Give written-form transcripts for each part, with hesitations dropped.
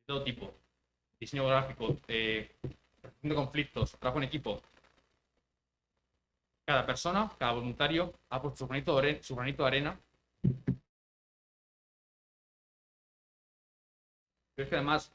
de todo tipo. Diseño gráfico, resolución de conflictos, trabajo en equipo. Cada persona, cada voluntario ha puesto su granito de arena. Pero es que además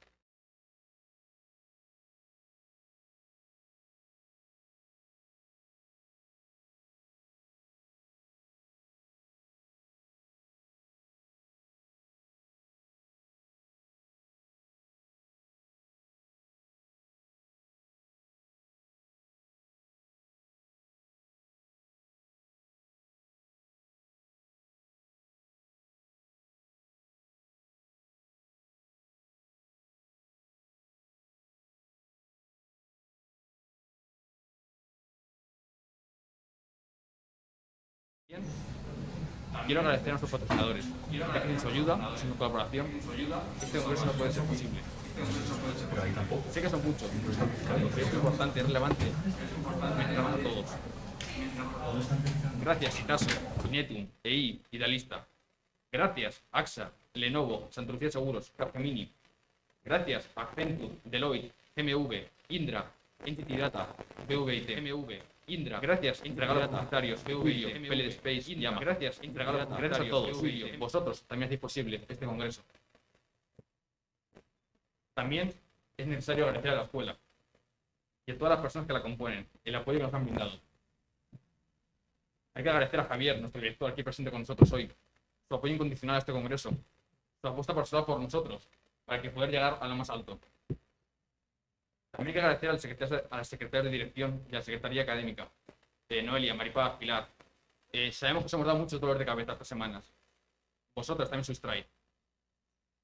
bien, quiero agradecer a nuestros patrocinadores, ya que sin su ayuda, sin su colaboración, este congreso no puede ser posible. Sé que son muchos, pero es importante, es relevante mencionarlos a todos. Gracias, Itaso, Inetum, EI, Idealista. Gracias, AXA, Lenovo, Santa Lucía Seguros, Capgemini. Gracias, Accenture, Deloitte, GMV, Indra, Entity Data, BVIT, MV, Indra. Gracias, Integrados Publicitarios, BVIO, PLD Space, Llama. Gracias, Integrados Publicitarios. Gracias a todos. Vosotros también hacéis posible este congreso. También es necesario agradecer a la escuela y a todas las personas que la componen, el apoyo que nos han brindado. Hay que agradecer a Javier, nuestro director, aquí presente con nosotros hoy, su apoyo incondicional a este congreso, su apuesta personal por nosotros, para que poder llegar a lo más alto. También hay que agradecer a la secretaria de dirección y a la secretaría académica, Noelia, Maripaz, Pilar. Sabemos que os hemos dado mucho dolor de cabeza estas semanas. Vosotras también sois traid.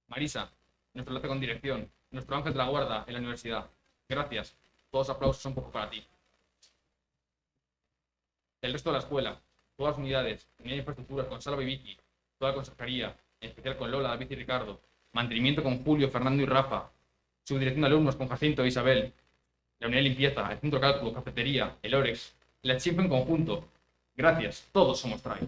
Marisa, nuestro enlace con dirección, nuestro ángel de la guarda en la universidad. Gracias. Todos los aplausos son poco para ti. El resto de la escuela, todas las unidades, unidad de infraestructuras con Salva y Vicky, toda la consejería, en especial con Lola, David y Ricardo, mantenimiento con Julio, Fernando y Rafa, subdirección de alumnos con Jacinto e Isabel, la unidad de limpieza, el centro de cálculo, cafetería, el Orex, la chip en conjunto. Gracias, todos somos Tribe.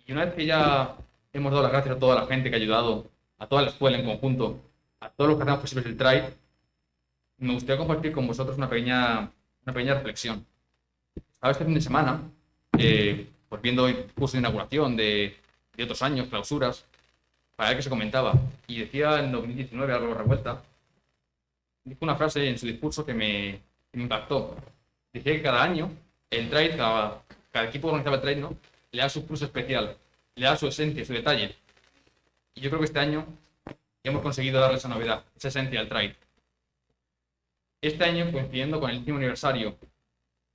Y una vez que ya hemos dado las gracias a toda la gente que ha ayudado, a toda la escuela en conjunto, a todos los que hacemos posibles el Tribe, me gustaría compartir con vosotros una pequeña reflexión. Estaba este fin de semana, pues viendo el curso de inauguración de otros años, clausuras, para ver qué se comentaba. Y decía en 2019, algo revuelta, dijo una frase en su discurso que me impactó. Decía que cada año el trade, cada equipo que organizaba el trade, ¿no?, le da su plus especial, le da su esencia, su detalle. Y yo creo que este año hemos conseguido darle esa novedad, esa esencia al trade. Este año, coincidiendo con el 10º aniversario,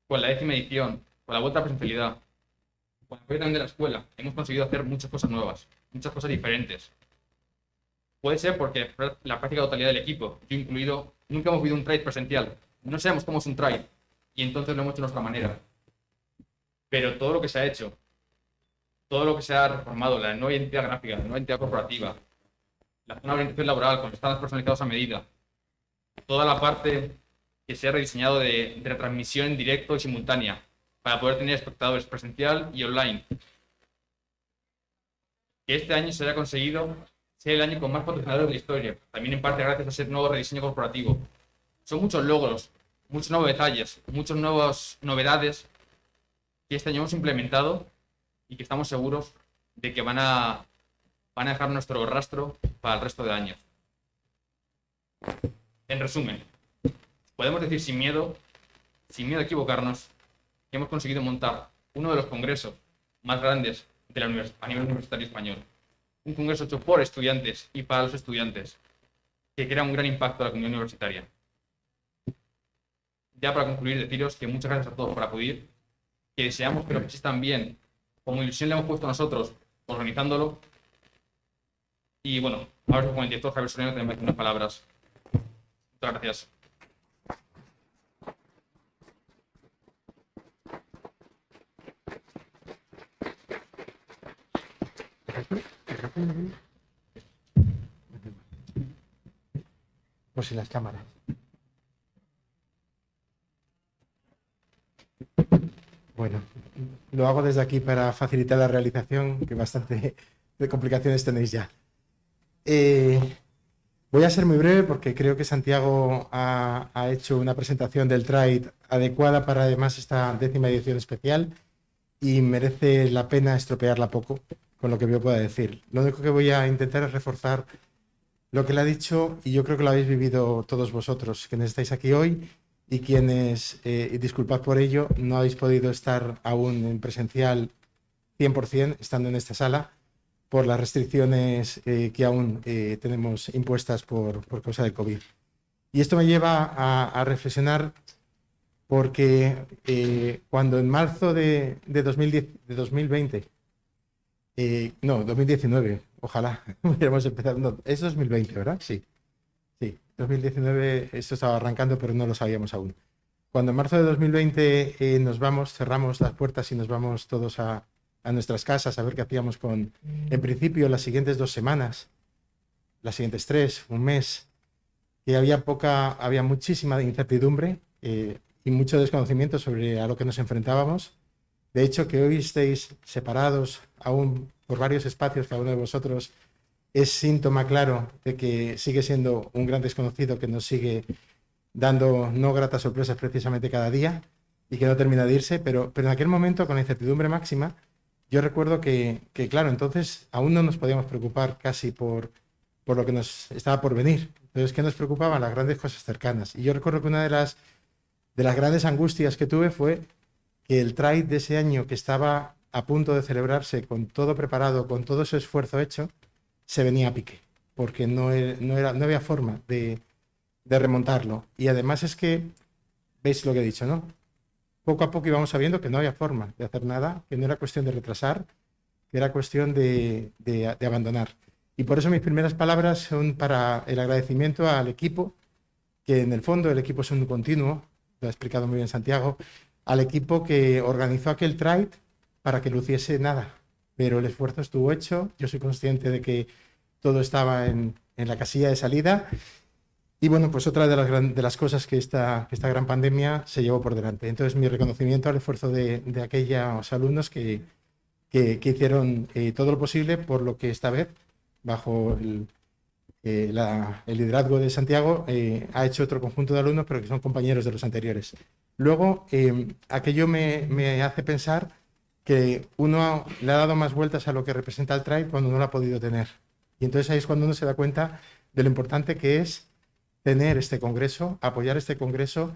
con la 10ª edición, con la vuelta a presencialidad, con el apoyo también de la escuela, hemos conseguido hacer muchas cosas nuevas, muchas cosas diferentes. Puede ser porque la práctica totalidad del equipo, yo incluido, nunca hemos vivido un trade presencial. No sabemos cómo es un trade y entonces lo hemos hecho de nuestra manera. Pero todo lo que se ha hecho, todo lo que se ha reformado, la nueva identidad gráfica, la nueva identidad corporativa, la zona de orientación laboral con estándares personalizados a medida, toda la parte que se ha rediseñado de retransmisión en directo y simultánea para poder tener espectadores presencial y online. Que este año se haya conseguido ser el año con más patrocinadores de la historia, también en parte gracias a ese nuevo rediseño corporativo. Son muchos logros, muchos nuevos detalles, muchas nuevas novedades que este año hemos implementado y que estamos seguros de que van a dejar nuestro rastro para el resto de años. En resumen, podemos decir sin miedo a equivocarnos, que hemos conseguido montar uno de los congresos más grandes de a nivel universitario español. Un congreso hecho por estudiantes y para los estudiantes, que crea un gran impacto a la comunidad universitaria. Ya para concluir, deciros que muchas gracias a todos por acudir, que deseamos que lo asistan bien, como ilusión le hemos puesto nosotros organizándolo. Y bueno, ahora con el director Javier Solano también unas palabras. Muchas gracias. Por si las cámaras. Bueno, lo hago desde aquí para facilitar la realización, que bastante de complicaciones tenéis ya. Eh, Voy a ser muy breve porque creo que Santiago ha hecho una presentación del Trade adecuada para además esta 10ª edición especial y merece la pena estropearla poco con lo que yo pueda decir. Lo único que voy a intentar es reforzar lo que le ha dicho, y yo creo que lo habéis vivido todos vosotros, quienes estáis aquí hoy y quienes, y disculpad por ello, no habéis podido estar aún en presencial 100% estando en esta sala por las restricciones que aún tenemos impuestas por causa del COVID. Y esto me lleva a reflexionar porque cuando en marzo de 2010, de 2020, no, 2019, ojalá hubiéramos empezado, no, es 2020, ¿verdad? Sí, sí, 2019 esto estaba arrancando, pero no lo sabíamos aún. Cuando en marzo de 2020 nos vamos, cerramos las puertas y nos vamos todos a nuestras casas a ver qué hacíamos con, en principio, las siguientes 2 semanas, las siguientes 3, un mes, que había muchísima incertidumbre y mucho desconocimiento sobre a lo que nos enfrentábamos. De hecho, que hoy estéis separados aún por varios espacios, cada uno de vosotros, es síntoma claro de que sigue siendo un gran desconocido que nos sigue dando no gratas sorpresas precisamente cada día y que no termina de irse, pero en aquel momento, con la incertidumbre máxima, yo recuerdo claro, entonces aún no nos podíamos preocupar casi por lo que nos estaba por venir. Entonces, ¿qué nos preocupaban? Las grandes cosas cercanas. Y yo recuerdo que una de las grandes angustias que tuve fue que el Trade de ese año, que estaba a punto de celebrarse con todo preparado, con todo ese esfuerzo hecho, se venía a pique, porque no había forma de remontarlo. Y además es que, veis lo que he dicho, ¿no? Poco a poco íbamos sabiendo que no había forma de hacer nada, que no era cuestión de retrasar, que era cuestión de abandonar. Y por eso mis primeras palabras son para el agradecimiento al equipo, que en el fondo el equipo es un continuo, lo ha explicado muy bien Santiago, al equipo que organizó aquel Trade para que luciese nada. Pero el esfuerzo estuvo hecho, yo soy consciente de que todo estaba en la casilla de salida. Y bueno, pues otra de las cosas que esta gran pandemia se llevó por delante. Entonces, mi reconocimiento al esfuerzo de aquellos alumnos que hicieron todo lo posible por lo que esta vez, bajo el liderazgo de Santiago, ha hecho otro conjunto de alumnos, pero que son compañeros de los anteriores. Luego, aquello me hace pensar que uno le ha dado más vueltas a lo que representa el Tribe cuando no lo ha podido tener. Y entonces ahí es cuando uno se da cuenta de lo importante que es tener este congreso, apoyar este congreso,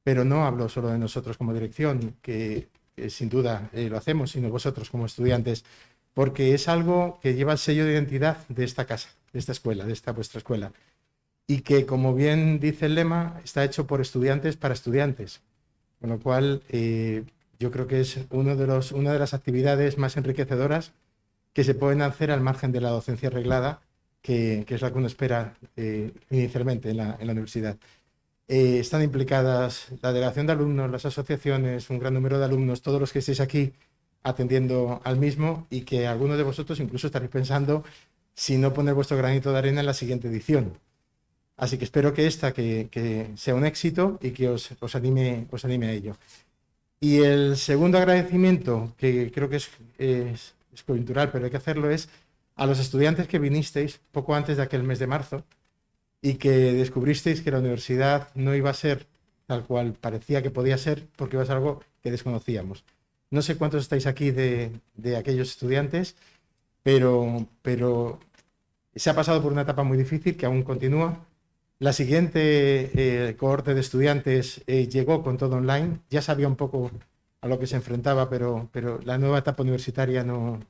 pero no hablo solo de nosotros como dirección, que sin duda lo hacemos, sino vosotros como estudiantes, porque es algo que lleva el sello de identidad de esta casa, de esta escuela, de esta vuestra escuela, y que, como bien dice el lema, está hecho por estudiantes para estudiantes, con lo cual yo creo que es una de las actividades más enriquecedoras que se pueden hacer al margen de la docencia reglada, que es la que uno espera inicialmente en la universidad. Están implicadas la delegación de alumnos, las asociaciones, un gran número de alumnos, todos los que estéis aquí atendiendo al mismo, y que algunos de vosotros incluso estaréis pensando si no poner vuestro granito de arena en la siguiente edición. Así que espero que que sea un éxito y que os anime a ello. Y el segundo agradecimiento, que creo que es coyuntural, pero hay que hacerlo, es a los estudiantes que vinisteis poco antes de aquel mes de marzo y que descubristeis que la universidad no iba a ser tal cual parecía que podía ser, porque iba a ser algo que desconocíamos. No sé cuántos estáis aquí de aquellos estudiantes, pero se ha pasado por una etapa muy difícil que aún continúa. La siguiente cohorte de estudiantes llegó con todo online, ya sabía un poco a lo que se enfrentaba, pero la nueva etapa universitaria no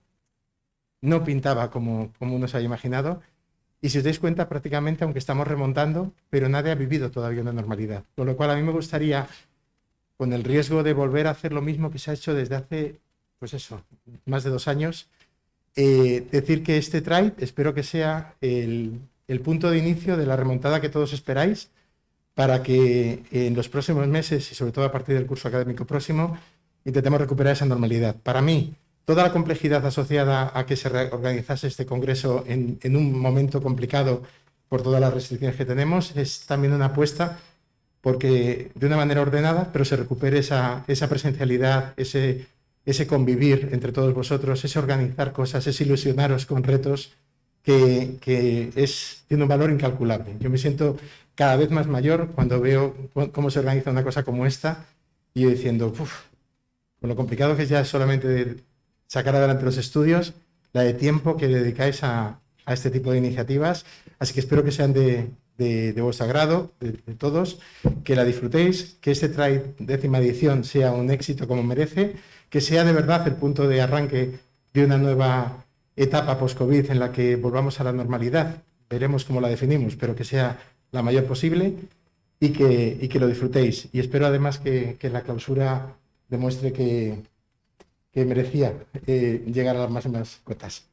pintaba como uno se había imaginado. Y si os dais cuenta, prácticamente, aunque estamos remontando, pero nadie ha vivido todavía una normalidad. Con lo cual, a mí me gustaría, con el riesgo de volver a hacer lo mismo que se ha hecho desde hace, pues eso, más de 2 años, decir que este Trade espero que sea el punto de inicio de la remontada que todos esperáis, para que en los próximos meses y sobre todo a partir del curso académico próximo intentemos recuperar esa normalidad. Para mí, toda la complejidad asociada a que se organizase este congreso en un momento complicado por todas las restricciones que tenemos es también una apuesta porque de una manera ordenada, pero se recupere esa presencialidad, ese convivir entre todos vosotros, ese organizar cosas, ese ilusionaros con retos tiene un valor incalculable. Yo me siento cada vez más mayor cuando veo cómo se organiza una cosa como esta y yo diciendo, uff, con lo complicado que es ya solamente de sacar adelante los estudios, la de tiempo que dedicáis a este tipo de iniciativas. Así que espero que sean de vuestro agrado, de todos, que la disfrutéis, que este TRAI 10ª edición sea un éxito como merece, que sea de verdad el punto de arranque de una nueva etapa post-COVID en la que volvamos a la normalidad. Veremos cómo la definimos, pero que sea la mayor posible y que lo disfrutéis. Y espero además que la clausura demuestre que merecía llegar a las máximas cotas.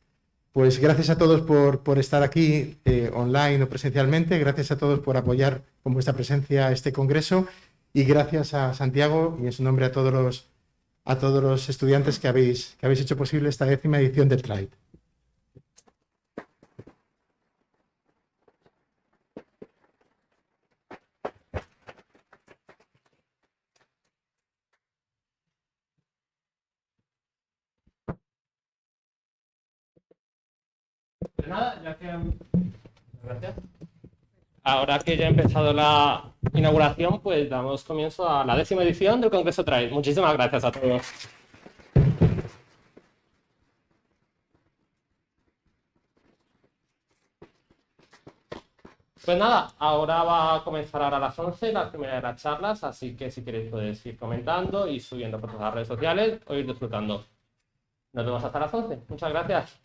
Pues gracias a todos por estar aquí online o presencialmente, gracias a todos por apoyar con vuestra presencia este congreso y gracias a Santiago y en su nombre a todos los estudiantes que habéis hecho posible esta 10ª edición del TRAID. Pues nada, ya que... Gracias. Ahora que ya ha empezado la inauguración, pues damos comienzo a la 10ª edición del Congreso TRAID. Muchísimas gracias a todos. Pues nada, ahora va a comenzar ahora a las 11 la primera de las charlas, así que si queréis podéis ir comentando y subiendo fotos a las redes sociales o ir disfrutando. Nos vemos hasta las 11. Muchas gracias.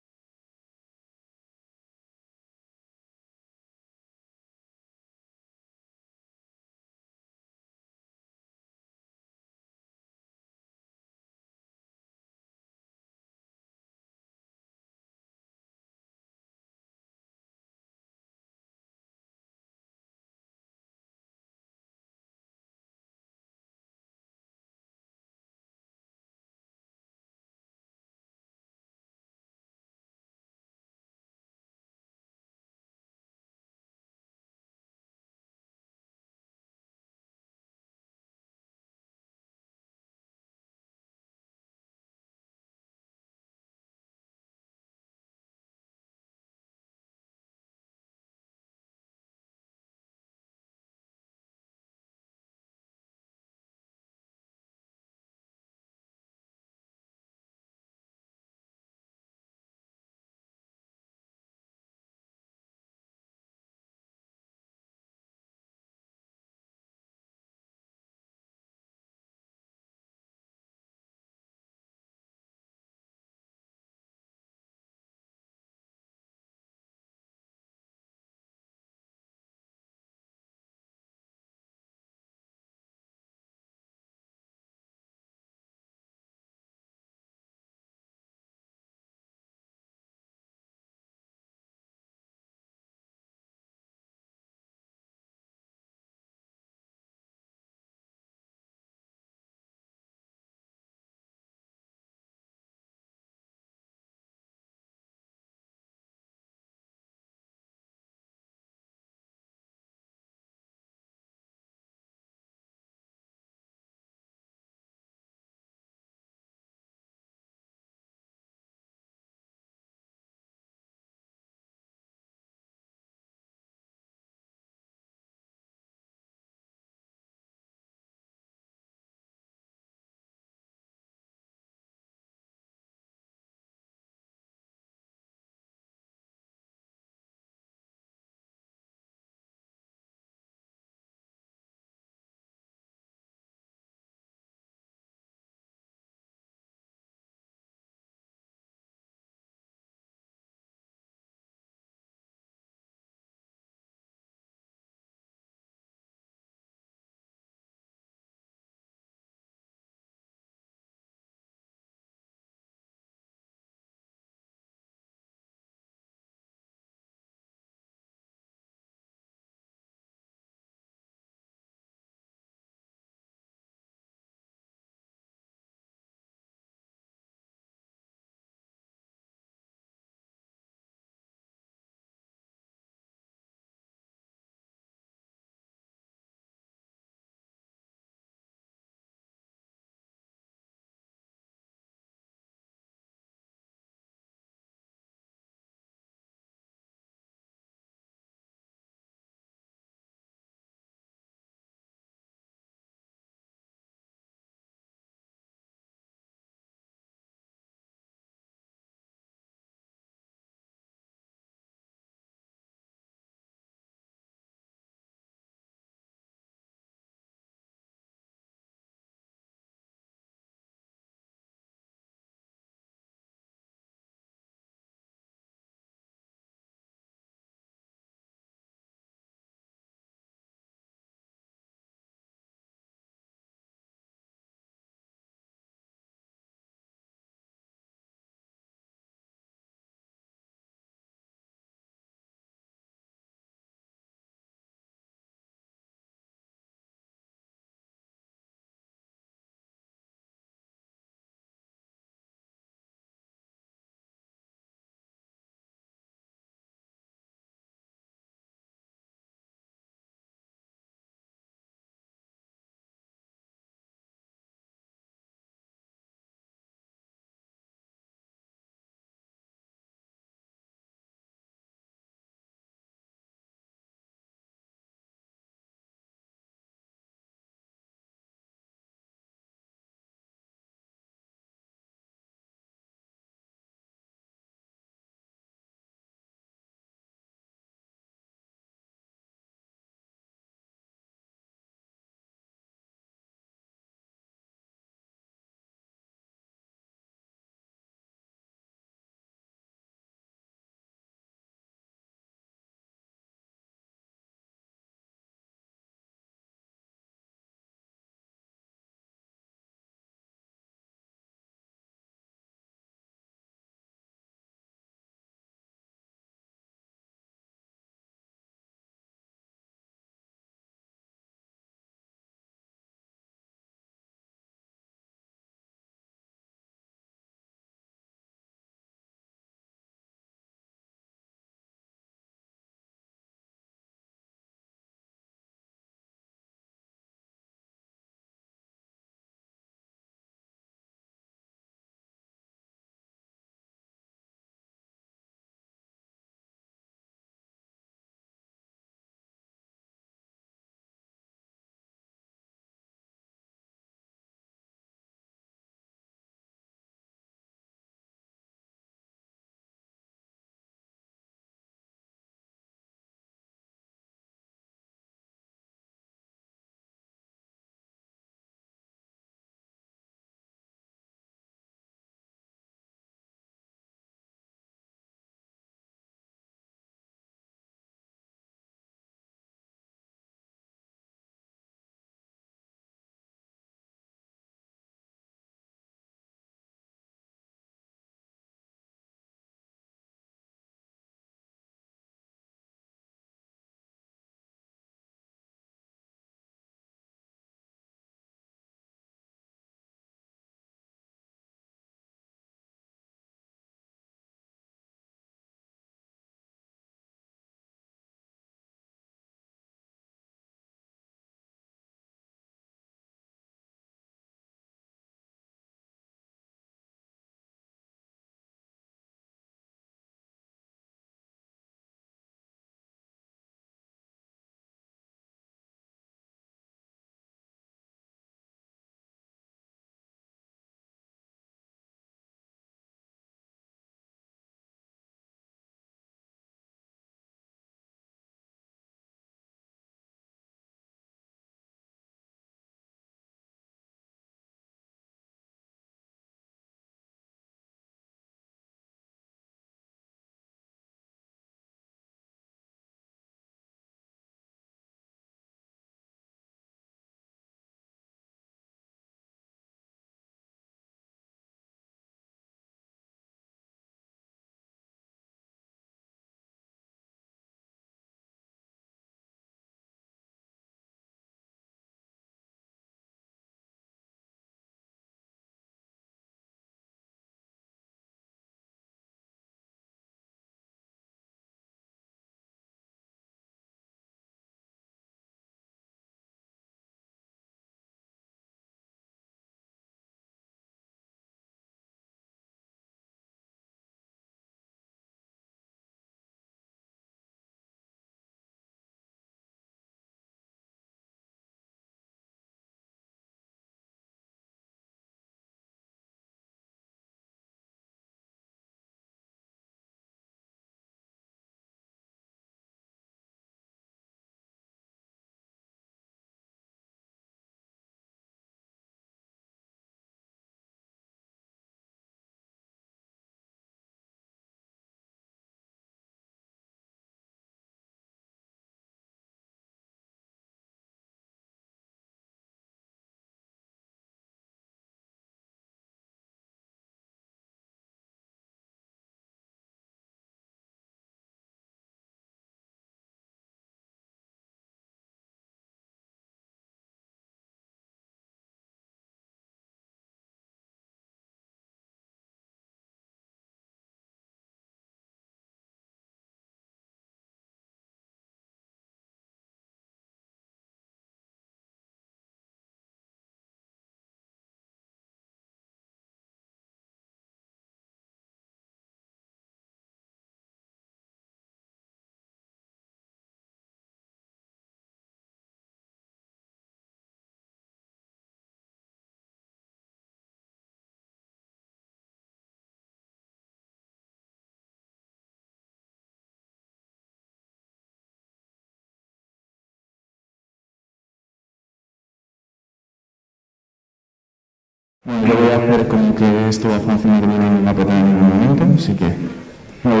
Bueno, yo voy a hacer como que esto va a funcionar bien en la pantalla en ningún momento, así que me voy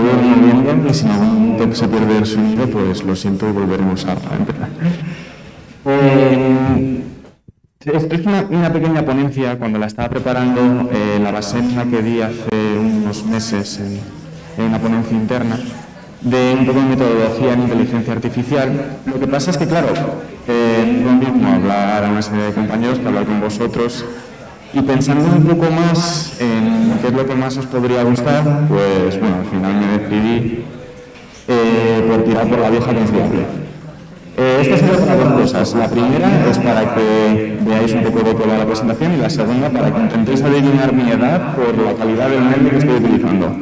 moviendo y si en algún momento se pierde el sonido, pues lo siento y volveremos a empezar. Esto es una pequeña ponencia, cuando la estaba preparando, la basé en la que di hace unos meses en una ponencia interna, de un poco de metodología en inteligencia artificial. Lo que pasa es que, claro, no es lo mismo hablar a una serie de compañeros que hablar con vosotros. Y pensando un poco más en qué es lo que más os podría gustar, pues bueno, al final me decidí por tirar por la vieja confiable. Esta sirve para dos cosas. La primera es para que veáis un poco de qué va la presentación y la segunda para que intentéis adivinar mi edad por la calidad del medio que estoy utilizando.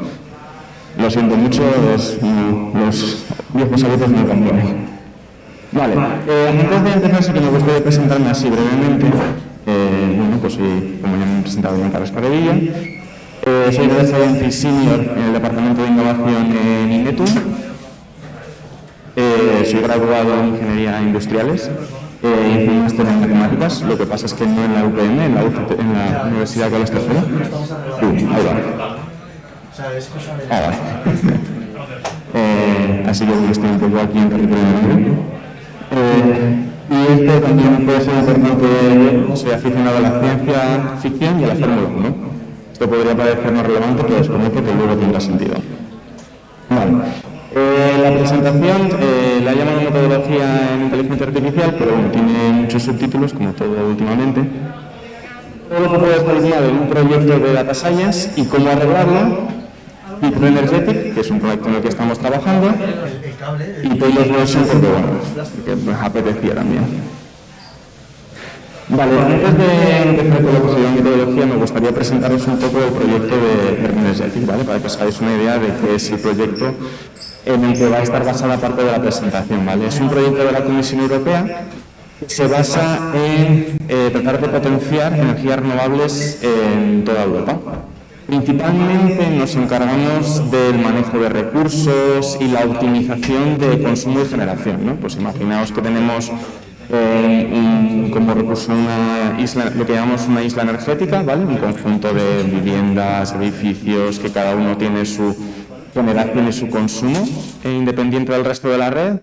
Lo siento mucho, los viejos hábitos no cambian. Vale, antes de empezar sí que me gustaría presentarme así brevemente. Bueno, pues soy, como ya me he presentado, Carlos Paredilla. Soy Data Scientist Senior en el Departamento de Innovación en INETU. Soy graduado en Ingeniería Industriales. Hice un máster en Matemáticas, lo que pasa es que no en la UPM, en la Universidad Carlos III. Ahí va. Así que estoy un poco aquí en territorio libre. Y este también puede ser importante, soy aficionado a la ciencia ficción y a la Fórmula 1. Esto podría parecernos relevante, pero desconozco que luego tendrá sentido. Vale. La presentación la llaman metodología en inteligencia artificial, pero bueno, tiene muchos subtítulos, como todo últimamente. Todo lo que puede estar alineado en un proyecto de Data Science y cómo arreglarlo. Hydro Energetic, que es un proyecto en el que estamos trabajando, y Taylor's Version, porque bueno, que me apetecía también. Vale, antes de empezar con lo que sería la metodología, me gustaría presentaros un poco el proyecto de Hydro Energetic, ¿vale? Para que os hagáis una idea de qué es el proyecto en el que va a estar basada parte de la presentación, ¿vale? Es un proyecto de la Comisión Europea que se basa en tratar de potenciar energías renovables en toda Europa. Principalmente nos encargamos del manejo de recursos y la optimización de consumo y generación, ¿no? Pues imaginaos que tenemos como recurso una isla, lo que llamamos una isla energética, ¿vale? Un conjunto de viviendas, edificios, que cada uno tiene su generación y su consumo independiente del resto de la red,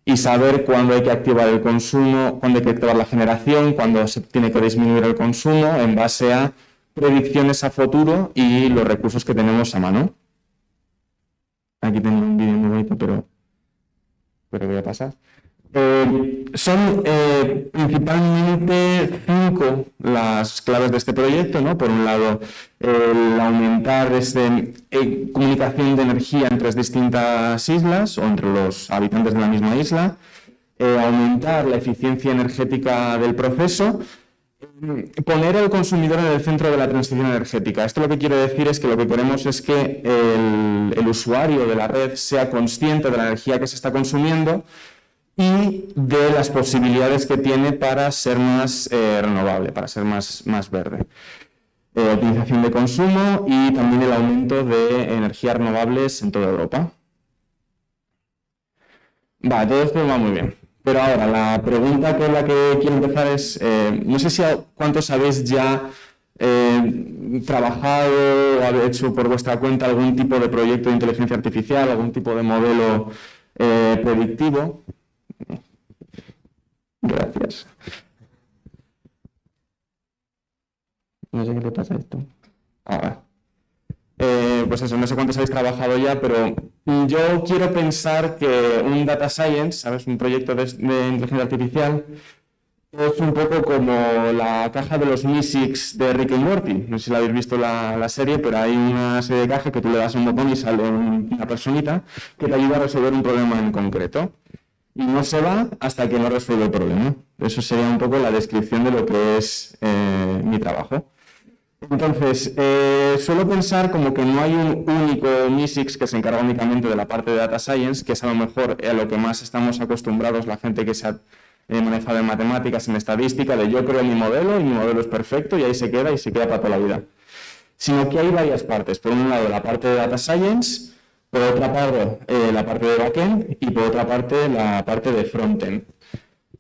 y saber cuándo hay que activar el consumo, cuándo hay que activar la generación, cuándo se tiene que disminuir el consumo en base a predicciones a futuro y los recursos que tenemos a mano. Aquí tengo un vídeo muy bonito, pero voy a pasar. Son principalmente 5 las claves de este proyecto, ¿no? Por un lado, el aumentar comunicación de energía entre las distintas islas o entre los habitantes de la misma isla, aumentar la eficiencia energética del proceso, poner al consumidor en el centro de la transición energética. Esto lo que quiere decir es que lo que queremos es que el usuario de la red sea consciente de la energía que se está consumiendo y de las posibilidades que tiene para ser más renovable, para ser más verde. Optimización de consumo y también el aumento de energías renovables en toda Europa. Todo esto va muy bien. Pero ahora, la pregunta con la que quiero empezar es, no sé si cuántos habéis ya trabajado o habéis hecho por vuestra cuenta algún tipo de proyecto de inteligencia artificial, algún tipo de modelo predictivo. Gracias. No sé qué le pasa a esto. Ahora. Pues eso, no sé cuántos habéis trabajado ya, pero yo quiero pensar que un data science, ¿sabes? Un proyecto de inteligencia artificial es un poco como la caja de los Mysics de Rick and Morty. No sé si la habéis visto la serie, pero hay una serie de cajas que tú le das un botón y sale una personita que te ayuda a resolver un problema en concreto. Y no se va hasta que no resuelve el problema. Eso sería un poco la descripción de lo que es mi trabajo. Entonces, suelo pensar como que no hay un único MISIX que se encarga únicamente de la parte de Data Science, que es a lo mejor a lo que más estamos acostumbrados la gente que se ha manejado en matemáticas, en estadística, de yo creo mi modelo y mi modelo es perfecto y ahí se queda para toda la vida. Sino que hay varias partes. Por un lado, la parte de Data Science, por otra parte, la parte de Backend y por otra parte, la parte de Frontend.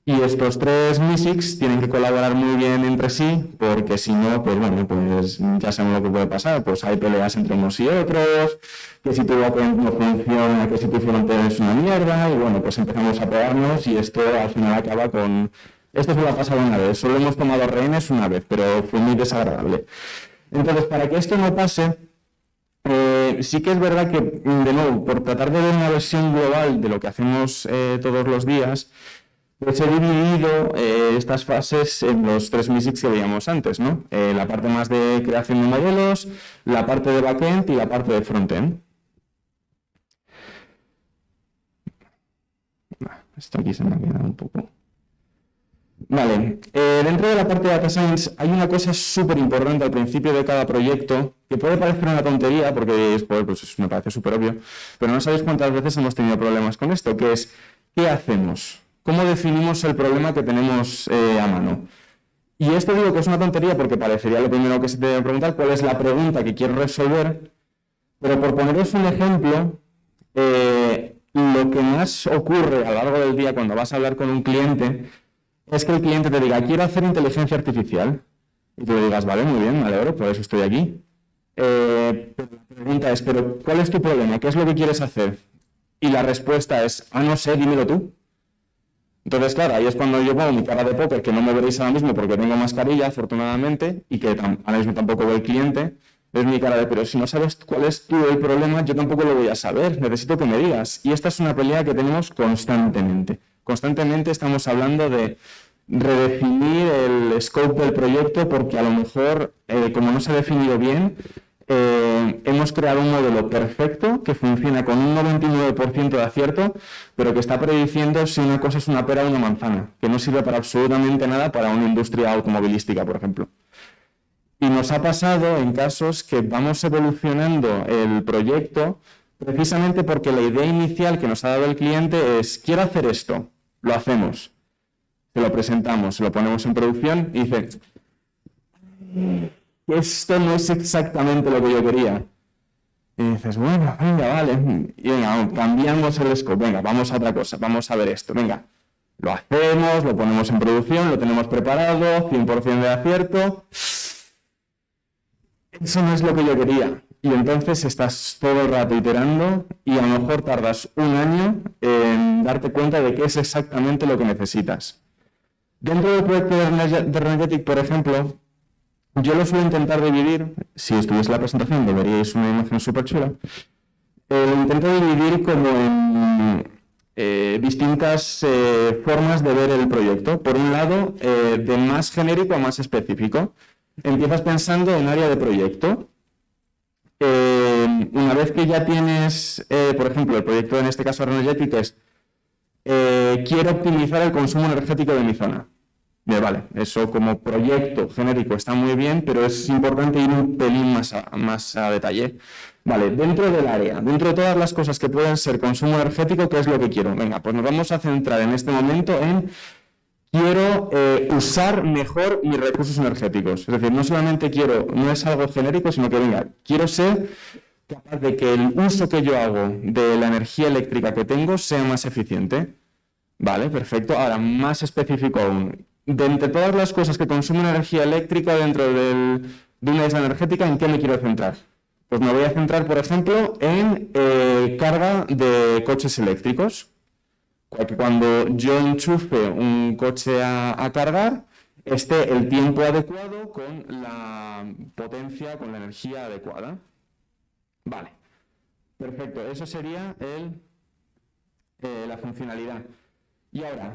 Y estos tres MISICs tienen que colaborar muy bien entre sí, porque si no, pues bueno, pues ya sabemos lo que puede pasar. Pues hay peleas entre unos y otros, que si tu backend no funciona, que si tu frontend es una mierda, y bueno, pues empezamos a pegarnos y esto al final acaba con... Esto solo ha pasado una vez, solo hemos tomado rehenes una vez, pero fue muy desagradable. Entonces, para que esto no pase, sí que es verdad que, de nuevo, por tratar de ver una versión global de lo que hacemos todos los días, pues he dividido estas fases en los tres MISICs que veíamos antes, ¿no? La parte más de creación de modelos, la parte de backend y la parte de frontend. Esto aquí se me ha quedado un poco... Vale, dentro de la parte de Data Science hay una cosa súper importante al principio de cada proyecto, que puede parecer una tontería, porque joder, pues me parece súper obvio, pero no sabéis cuántas veces hemos tenido problemas con esto, que es, ¿qué hacemos? ¿Cómo definimos el problema que tenemos a mano? Y esto digo que es una tontería porque parecería lo primero que se te debe preguntar, cuál es la pregunta que quiero resolver, pero por poneros un ejemplo, lo que más ocurre a lo largo del día cuando vas a hablar con un cliente es que el cliente te diga, quiero hacer inteligencia artificial, y tú le digas, vale, muy bien, me alegro, por eso estoy aquí. Pero la pregunta es, ¿pero cuál es tu problema? ¿Qué es lo que quieres hacer? Y la respuesta es, no sé, dímelo tú. Entonces, claro, ahí es cuando yo pongo mi cara de póker, que no me veréis ahora mismo porque tengo mascarilla, afortunadamente, y que ahora mismo tampoco ve el cliente, es mi cara de, pero si no sabes cuál es tú el problema, yo tampoco lo voy a saber, necesito que me digas. Y esta es una pelea que tenemos constantemente. Constantemente estamos hablando de redefinir el scope del proyecto porque a lo mejor, como no se ha definido bien, hemos creado un modelo perfecto que funciona con un 99% de acierto, pero que está prediciendo si una cosa es una pera o una manzana, que no sirve para absolutamente nada para una industria automovilística, por ejemplo. Y nos ha pasado en casos que vamos evolucionando el proyecto precisamente porque la idea inicial que nos ha dado el cliente es, quiero hacer esto, lo hacemos, se lo presentamos, se lo ponemos en producción y dice, esto no es exactamente lo que yo quería. Y dices, bueno, venga, vale, y venga, cambiamos el scope, venga, vamos a otra cosa, vamos a ver esto, venga, lo hacemos, lo ponemos en producción, lo tenemos preparado, 100% de acierto. Eso no es lo que yo quería. Y entonces estás todo el rato iterando y a lo mejor tardas un año en darte cuenta de qué es exactamente lo que necesitas. Dentro del proyecto de Renergetic, por ejemplo, yo lo suelo intentar dividir, si estuviese la presentación veríais una imagen súper chula, lo intento dividir como en distintas formas de ver el proyecto. Por un lado, de más genérico a más específico. Empiezas pensando en área de proyecto. Una vez que ya tienes, por ejemplo, el proyecto en este caso Renergetic es quiero optimizar el consumo energético de mi zona. Vale, eso como proyecto genérico está muy bien, pero es importante ir un pelín más a detalle. Vale, dentro del área, dentro de todas las cosas que pueden ser consumo energético, ¿qué es lo que quiero? Venga, pues nos vamos a centrar en este momento en quiero usar mejor mis recursos energéticos. Es decir, no solamente quiero, no es algo genérico, sino que, venga, quiero ser capaz de que el uso que yo hago de la energía eléctrica que tengo sea más eficiente. Vale, perfecto. Ahora, más específico aún. De entre todas las cosas que consumen energía eléctrica dentro de una isla energética, ¿en qué me quiero centrar? Pues me voy a centrar, por ejemplo, en carga de coches eléctricos. Que cuando yo enchufe un coche a cargar, esté el tiempo adecuado con la potencia, con la energía adecuada. Vale, perfecto. Eso sería la funcionalidad. Y ahora,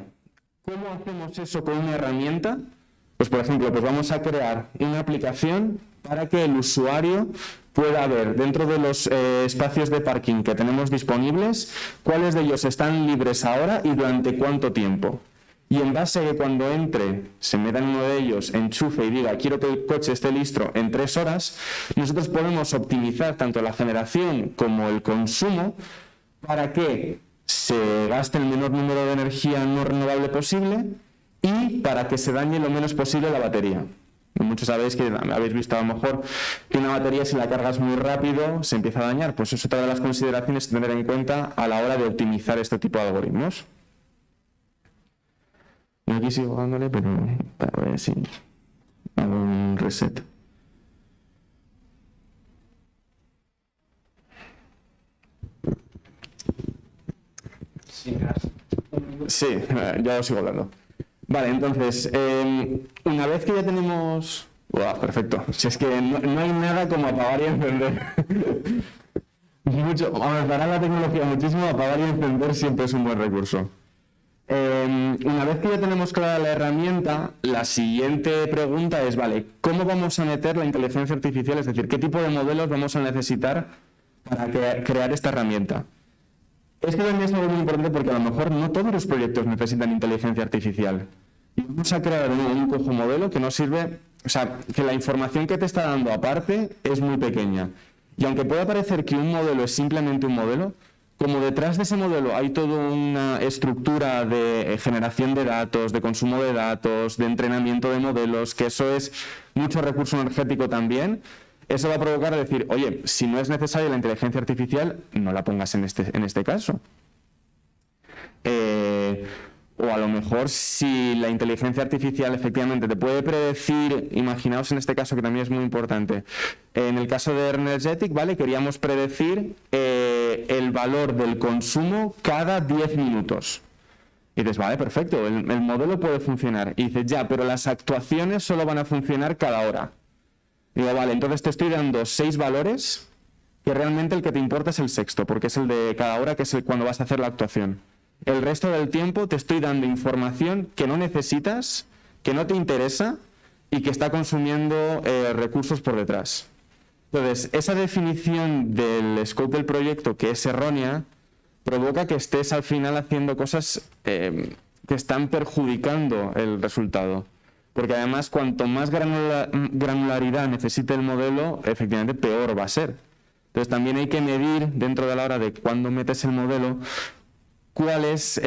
¿cómo hacemos eso con una herramienta? Pues, por ejemplo, pues vamos a crear una aplicación para que el usuario pueda ver dentro de los espacios de parking que tenemos disponibles cuáles de ellos están libres ahora y durante cuánto tiempo. Y en base a que cuando entre, se meta en uno de ellos, enchufe y diga quiero que el coche esté listo en 3 horas, nosotros podemos optimizar tanto la generación como el consumo para que se gaste el menor número de energía no renovable posible y para que se dañe lo menos posible la batería. Muchos sabéis que habéis visto a lo mejor que una batería, si la cargas muy rápido, se empieza a dañar. Pues es otra de las consideraciones a tener en cuenta a la hora de optimizar este tipo de algoritmos. Yo aquí sigo dándole, pero a ver si hago un reset. Sí, ya os sigo hablando. Vale, entonces, una vez que ya tenemos... ¡Wow! Perfecto. Si es que no hay nada como apagar y encender. Para la tecnología muchísimo, apagar y encender siempre es un buen recurso. Una vez que ya tenemos clara la herramienta, la siguiente pregunta es, vale, ¿cómo vamos a meter la inteligencia artificial? Es decir, ¿qué tipo de modelos vamos a necesitar para crear esta herramienta? Esto también es algo muy importante porque a lo mejor no todos los proyectos necesitan inteligencia artificial. Y vamos a crear un cojo modelo que nos sirve, o sea, que la información que te está dando aparte es muy pequeña. Y aunque pueda parecer que un modelo es simplemente un modelo, como detrás de ese modelo hay toda una estructura de generación de datos, de consumo de datos, de entrenamiento de modelos, que eso es mucho recurso energético también, eso va a provocar decir, oye, si no es necesaria la inteligencia artificial, no la pongas en este caso. O a lo mejor si la inteligencia artificial efectivamente te puede predecir, imaginaos en este caso que también es muy importante, en el caso de Energetic, ¿vale? Queríamos predecir el valor del consumo cada 10 minutos. Y dices, vale, perfecto, el modelo puede funcionar. Y dices, ya, pero las actuaciones solo van a funcionar cada hora. Digo, vale, entonces te estoy dando 6 valores, que realmente el que te importa es el sexto, porque es el de cada hora, que es cuando vas a hacer la actuación. El resto del tiempo te estoy dando información que no necesitas, que no te interesa y que está consumiendo recursos por detrás. Entonces, esa definición del scope del proyecto, que es errónea, provoca que estés al final haciendo cosas que están perjudicando el resultado. Porque además, cuanto más granularidad necesite el modelo, efectivamente peor va a ser. Entonces, también hay que medir dentro de la hora de cuándo metes el modelo, cuáles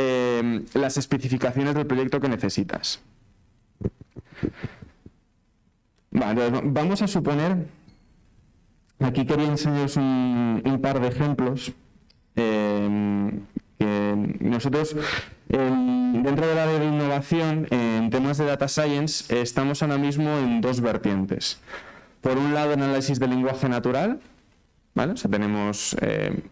las especificaciones del proyecto que necesitas. Vale, vamos a suponer, aquí quería enseñaros un par de ejemplos. Que nosotros, dentro del área de innovación, en temas de data science, estamos ahora mismo en 2 vertientes. Por un lado, análisis de lenguaje natural, ¿vale? O sea, tenemos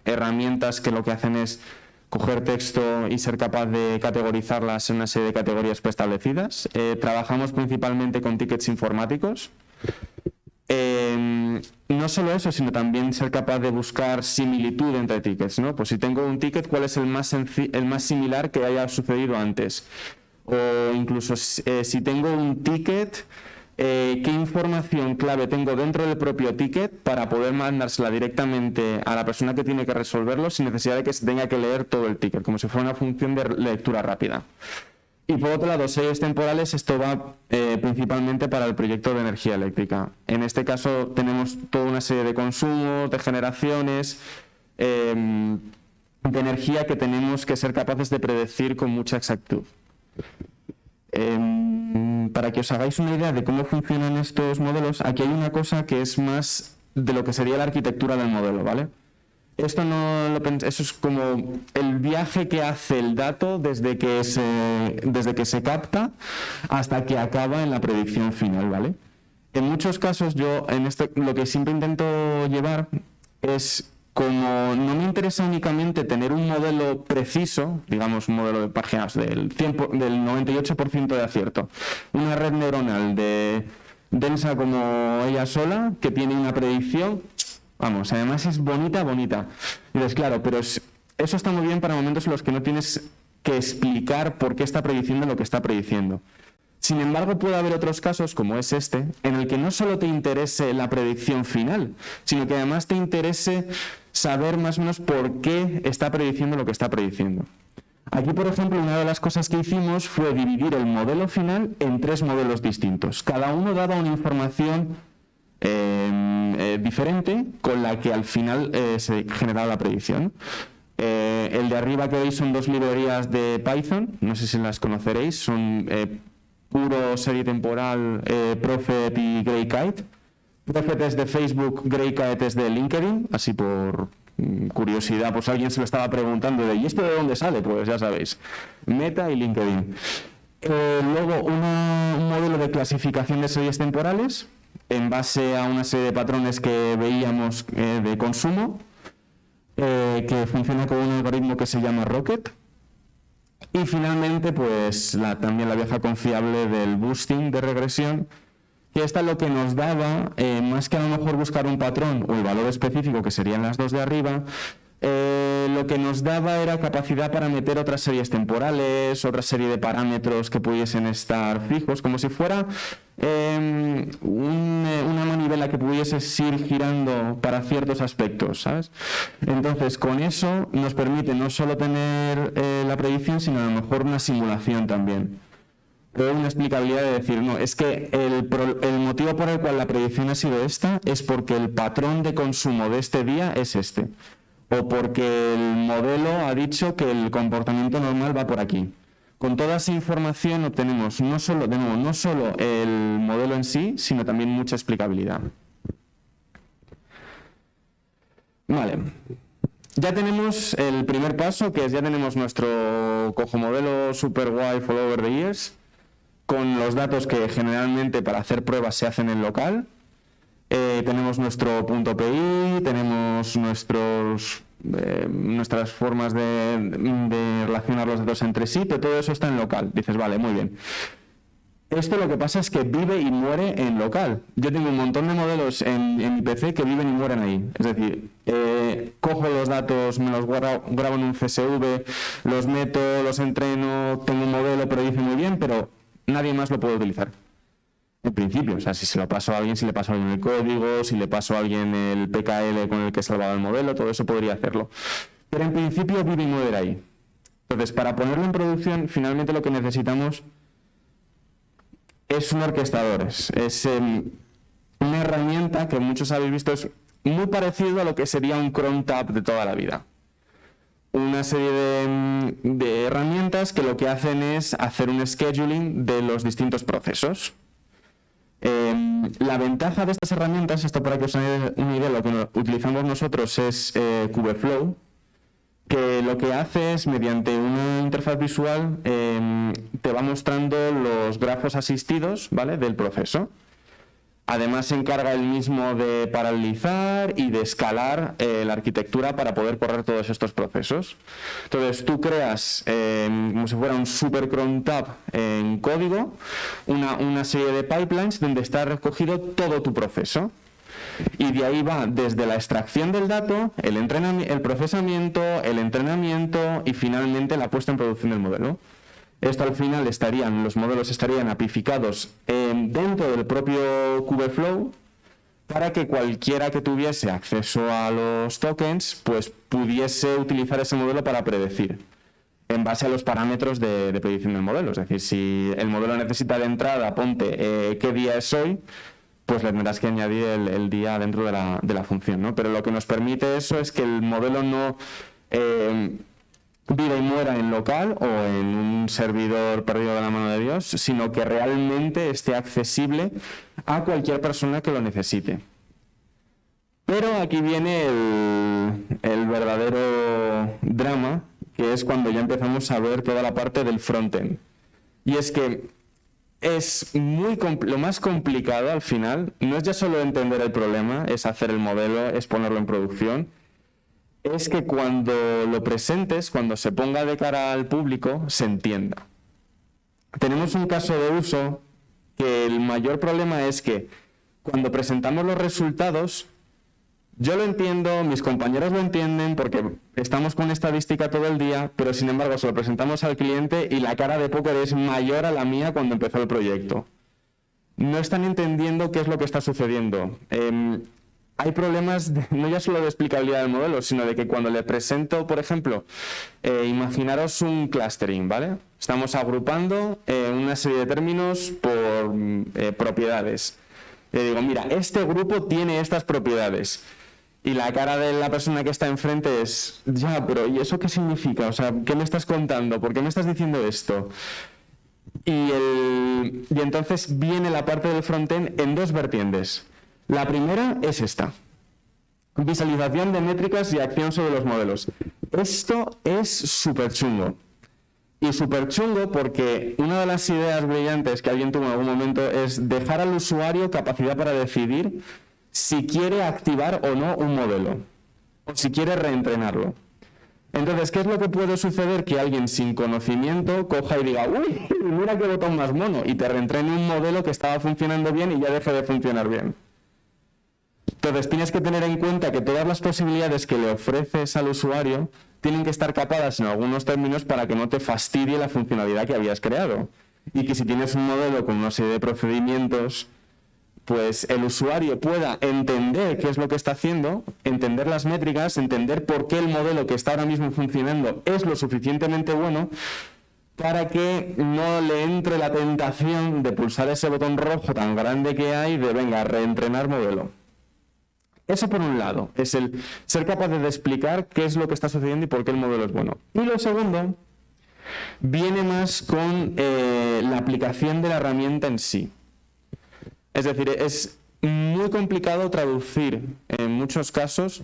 herramientas que lo que hacen es coger texto y ser capaz de categorizarlas en una serie de categorías preestablecidas. Trabajamos principalmente con tickets informáticos. No solo eso, sino también ser capaz de buscar similitud entre tickets, ¿no? Pues si tengo un ticket, ¿cuál es el más similar que haya sucedido antes? O incluso si tengo un ticket, ¿qué información clave tengo dentro del propio ticket para poder mandársela directamente a la persona que tiene que resolverlo sin necesidad de que se tenga que leer todo el ticket, como si fuera una función de lectura rápida? Y por otro lado, series temporales, esto va principalmente para el proyecto de energía eléctrica. En este caso tenemos toda una serie de consumos, de generaciones de energía que tenemos que ser capaces de predecir con mucha exactitud. Para que os hagáis una idea de cómo funcionan estos modelos, aquí hay una cosa que es más de lo que sería la arquitectura del modelo, ¿vale? Esto eso es como el viaje que hace el dato desde que se capta hasta que acaba en la predicción final, ¿vale? En muchos casos yo lo que siempre intento llevar es, como no me interesa únicamente tener un modelo preciso, digamos un modelo de páginas del 98% de acierto, una red neuronal densa como ella sola, que tiene una predicción. Vamos, además es bonita. Y dices, claro, pero eso está muy bien para momentos en los que no tienes que explicar por qué está prediciendo lo que está prediciendo. Sin embargo, puede haber otros casos, como es este, en el que no solo te interese la predicción final, sino que además te interese saber más o menos por qué está prediciendo lo que está prediciendo. Aquí, por ejemplo, una de las cosas que hicimos fue dividir el modelo final en 3 modelos distintos. Cada uno daba una información diferente con la que al final se generaba la predicción. El de arriba que veis son 2 librerías de Python, no sé si las conoceréis, son puro serie temporal, Prophet y Greykite. Prophet es de Facebook, Greykite es de LinkedIn, así por curiosidad, pues alguien se lo estaba preguntando ¿y esto de dónde sale? Pues ya sabéis, Meta y LinkedIn. Luego un modelo de clasificación de series temporales en base a una serie de patrones que veíamos de consumo, que funciona con un algoritmo que se llama Rocket. Y finalmente, pues también la vieja confiable del boosting de regresión, que esta lo que nos daba, más que a lo mejor buscar un patrón o el valor específico, que serían las dos de arriba, lo que nos daba era capacidad para meter otras series temporales, otra serie de parámetros que pudiesen estar fijos, como si fuera una manivela que pudieses ir girando para ciertos aspectos, ¿sabes? Entonces, con eso nos permite no solo tener la predicción, sino a lo mejor una simulación también. O una explicabilidad de decir, no, es que el motivo por el cual la predicción ha sido esta es porque el patrón de consumo de este día es este. O porque el modelo ha dicho que el comportamiento normal va por aquí. Con toda esa información obtenemos no solo el modelo en sí, sino también mucha explicabilidad. Vale. Ya tenemos el primer paso, que es ya tenemos nuestro cojomodelo super guay follow over the years, con los datos que generalmente para hacer pruebas se hacen en local. Tenemos nuestro punto .pi, tenemos nuestras formas de relacionar los datos entre sí, pero todo eso está en local. Dices, vale, muy bien. Esto lo que pasa es que vive y muere en local. Yo tengo un montón de modelos en mi PC que viven y mueren ahí. Es decir, cojo los datos, me los grabo en un CSV, los meto, los entreno, tengo un modelo, pero dice muy bien, pero nadie más lo puede utilizar. En principio, o sea, si se lo paso a alguien, si le paso a alguien el código, si le paso a alguien el PKL con el que he salvado el modelo, todo eso podría hacerlo. Pero en principio vive y muere ahí. Entonces, para ponerlo en producción, finalmente lo que necesitamos es un orquestador. Es una herramienta que muchos habéis visto, es muy parecido a lo que sería un cron tab de toda la vida. Una serie de herramientas que lo que hacen es hacer un scheduling de los distintos procesos. La ventaja de estas herramientas, esto para que os hagáis una idea, lo que utilizamos nosotros es Kubeflow, que lo que hace es, mediante una interfaz visual, te va mostrando los grafos asistidos, ¿vale?, del proceso. Además se encarga él mismo de paralelizar y de escalar la arquitectura para poder correr todos estos procesos. Entonces tú creas, como si fuera un super cron tab en código, una serie de pipelines donde está recogido todo tu proceso. Y de ahí va desde la extracción del dato, el procesamiento, el entrenamiento y finalmente la puesta en producción del modelo. Esto al final los modelos estarían apificados dentro del propio Kubeflow para que cualquiera que tuviese acceso a los tokens pues pudiese utilizar ese modelo para predecir en base a los parámetros de predicción del modelo. Es decir, si el modelo necesita de entrada, ponte qué día es hoy, pues le tendrás que añadir el día dentro de la función, ¿no? Pero lo que nos permite eso es que el modelo no viva y muera en local o en un servidor perdido de la mano de Dios, sino que realmente esté accesible a cualquier persona que lo necesite. Pero aquí viene el verdadero drama, que es cuando ya empezamos a ver toda la parte del frontend. Y es que es lo más complicado al final, no es ya solo entender el problema, es hacer el modelo, es ponerlo en producción, es que cuando lo presentes, cuando se ponga de cara al público, se entienda. Tenemos un caso de uso que el mayor problema es que cuando presentamos los resultados, yo lo entiendo, mis compañeros lo entienden porque estamos con estadística todo el día, pero sin embargo se lo presentamos al cliente y la cara de póker es mayor a la mía cuando empezó el proyecto. No están entendiendo qué es lo que está sucediendo. Hay problemas no ya solo de explicabilidad del modelo, sino de que cuando le presento, por ejemplo, imaginaros un clustering, ¿vale? Estamos agrupando una serie de términos por propiedades. Le digo, mira, este grupo tiene estas propiedades. Y la cara de la persona que está enfrente es, ya, pero ¿y eso qué significa? O sea, ¿qué me estás contando? ¿Por qué me estás diciendo esto? Y entonces viene la parte del frontend en dos vertientes. La primera es esta, visualización de métricas y acción sobre los modelos. Esto es súper chungo. Y súper chungo porque una de las ideas brillantes que alguien tuvo en algún momento es dejar al usuario capacidad para decidir si quiere activar o no un modelo, o si quiere reentrenarlo. Entonces, ¿qué es lo que puede suceder? Que alguien sin conocimiento coja y diga, uy, mira qué botón más mono, y te reentrene un modelo que estaba funcionando bien y ya deje de funcionar bien. Entonces, tienes que tener en cuenta que todas las posibilidades que le ofreces al usuario tienen que estar capadas en algunos términos para que no te fastidie la funcionalidad que habías creado. Y que si tienes un modelo con una serie de procedimientos, pues el usuario pueda entender qué es lo que está haciendo, entender las métricas, entender por qué el modelo que está ahora mismo funcionando es lo suficientemente bueno para que no le entre la tentación de pulsar ese botón rojo tan grande que hay de, venga, reentrenar modelo. Eso por un lado, es el ser capaz de explicar qué es lo que está sucediendo y por qué el modelo es bueno. Y lo segundo viene más con la aplicación de la herramienta en sí. Es decir, es muy complicado traducir en muchos casos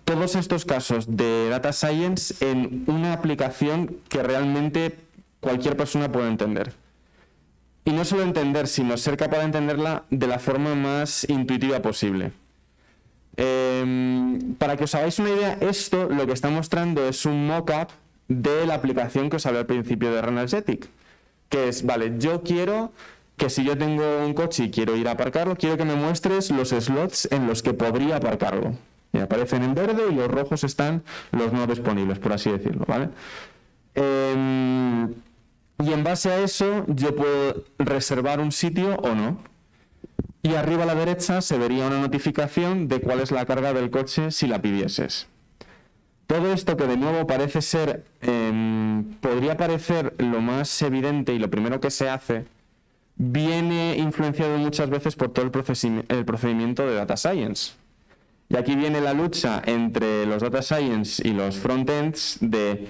todos estos casos de Data Science en una aplicación que realmente cualquier persona pueda entender. Y no solo entender, sino ser capaz de entenderla de la forma más intuitiva posible. Para que os hagáis una idea, esto lo que está mostrando es un mock-up de la aplicación que os hablé al principio de Renergetic, que es, vale, yo quiero que si yo tengo un coche y quiero ir a aparcarlo, quiero que me muestres los slots en los que podría aparcarlo. Y aparecen en verde y los rojos están los no disponibles, por así decirlo, ¿vale? Y en base a eso yo puedo reservar un sitio o no. Y arriba a la derecha se vería una notificación de cuál es la carga del coche si la pidieses. Todo esto que de nuevo parece ser, podría parecer lo más evidente y lo primero que se hace, viene influenciado muchas veces por todo el procedimiento de Data Science. Y aquí viene la lucha entre los Data Science y los frontends de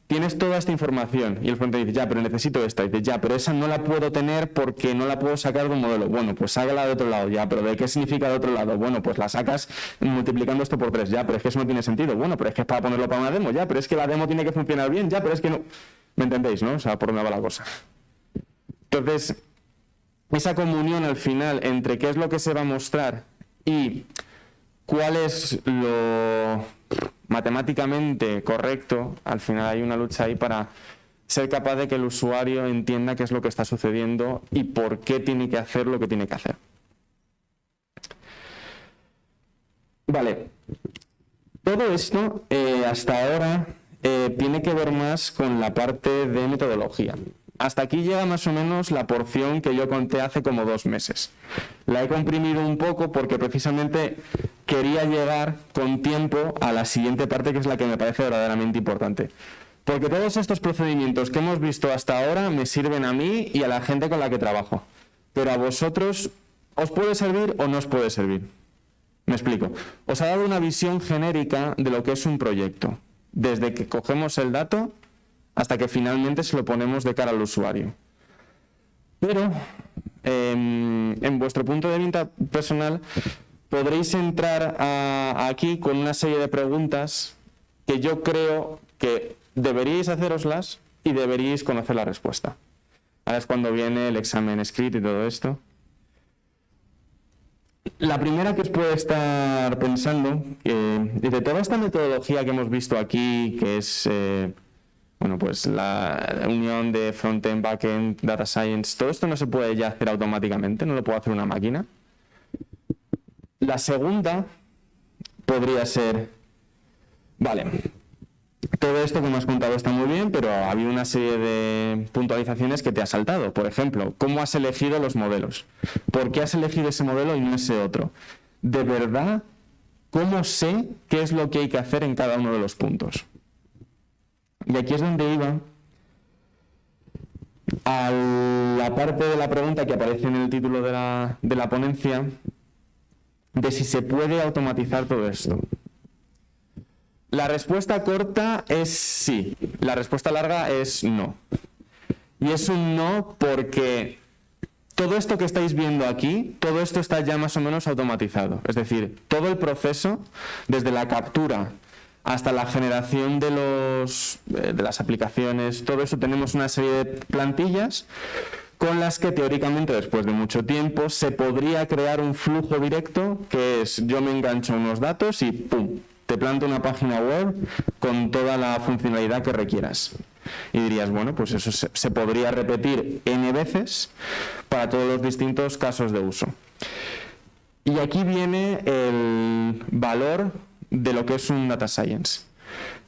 tienes toda esta información y el frontend dice, ya, pero necesito esta. Y dice, ya, pero esa no la puedo tener porque no la puedo sacar de un modelo. Bueno, pues sácala de otro lado, ya, pero ¿de qué significa de otro lado? Bueno, pues la sacas multiplicando esto por 3, ya, pero es que eso no tiene sentido. Bueno, pero es que es para ponerlo para una demo, ya, pero es que la demo tiene que funcionar bien, ya, pero es que no. ¿Me entendéis, no? O sea, por dónde va la cosa. Entonces, esa comunión al final entre qué es lo que se va a mostrar y cuál es lo matemáticamente correcto, al final hay una lucha ahí para ser capaz de que el usuario entienda qué es lo que está sucediendo y por qué tiene que hacer lo que tiene que hacer. Vale, todo esto hasta ahora tiene que ver más con la parte de metodología. Hasta aquí llega más o menos la porción que yo conté hace como 2 meses. La he comprimido un poco porque precisamente quería llegar con tiempo a la siguiente parte, que es la que me parece verdaderamente importante. Porque todos estos procedimientos que hemos visto hasta ahora me sirven a mí y a la gente con la que trabajo. Pero a vosotros os puede servir o no os puede servir. Me explico. Os ha dado una visión genérica de lo que es un proyecto. Desde que cogemos el dato hasta que finalmente se lo ponemos de cara al usuario. Pero, en vuestro punto de vista personal, podréis entrar aquí con una serie de preguntas que yo creo que deberíais haceroslas y deberíais conocer la respuesta. Ahora es cuando viene el examen escrito y todo esto. La primera que os puede estar pensando, de toda esta metodología que hemos visto aquí, que es bueno, pues la unión de frontend, backend, data science, todo esto no se puede ya hacer automáticamente, no lo puede hacer una máquina. La segunda podría ser, vale, todo esto que me has contado está muy bien, pero ha habido una serie de puntualizaciones que te has saltado. Por ejemplo, ¿cómo has elegido los modelos? ¿Por qué has elegido ese modelo y no ese otro? ¿De verdad cómo sé qué es lo que hay que hacer en cada uno de los puntos? Y aquí es donde iba a la parte de la pregunta que aparece en el título de la ponencia, de si se puede automatizar todo esto. La respuesta corta es sí, la respuesta larga es no. Y es un no porque todo esto que estáis viendo aquí, todo esto está ya más o menos automatizado. Es decir, todo el proceso, desde la captura hasta la generación de las aplicaciones, todo eso tenemos una serie de plantillas con las que teóricamente después de mucho tiempo se podría crear un flujo directo, que es yo me engancho a unos datos y ¡pum!, te planto una página web con toda la funcionalidad que requieras. Y dirías, bueno, pues eso se podría repetir n veces para todos los distintos casos de uso. Y aquí viene el valor de lo que es un data science.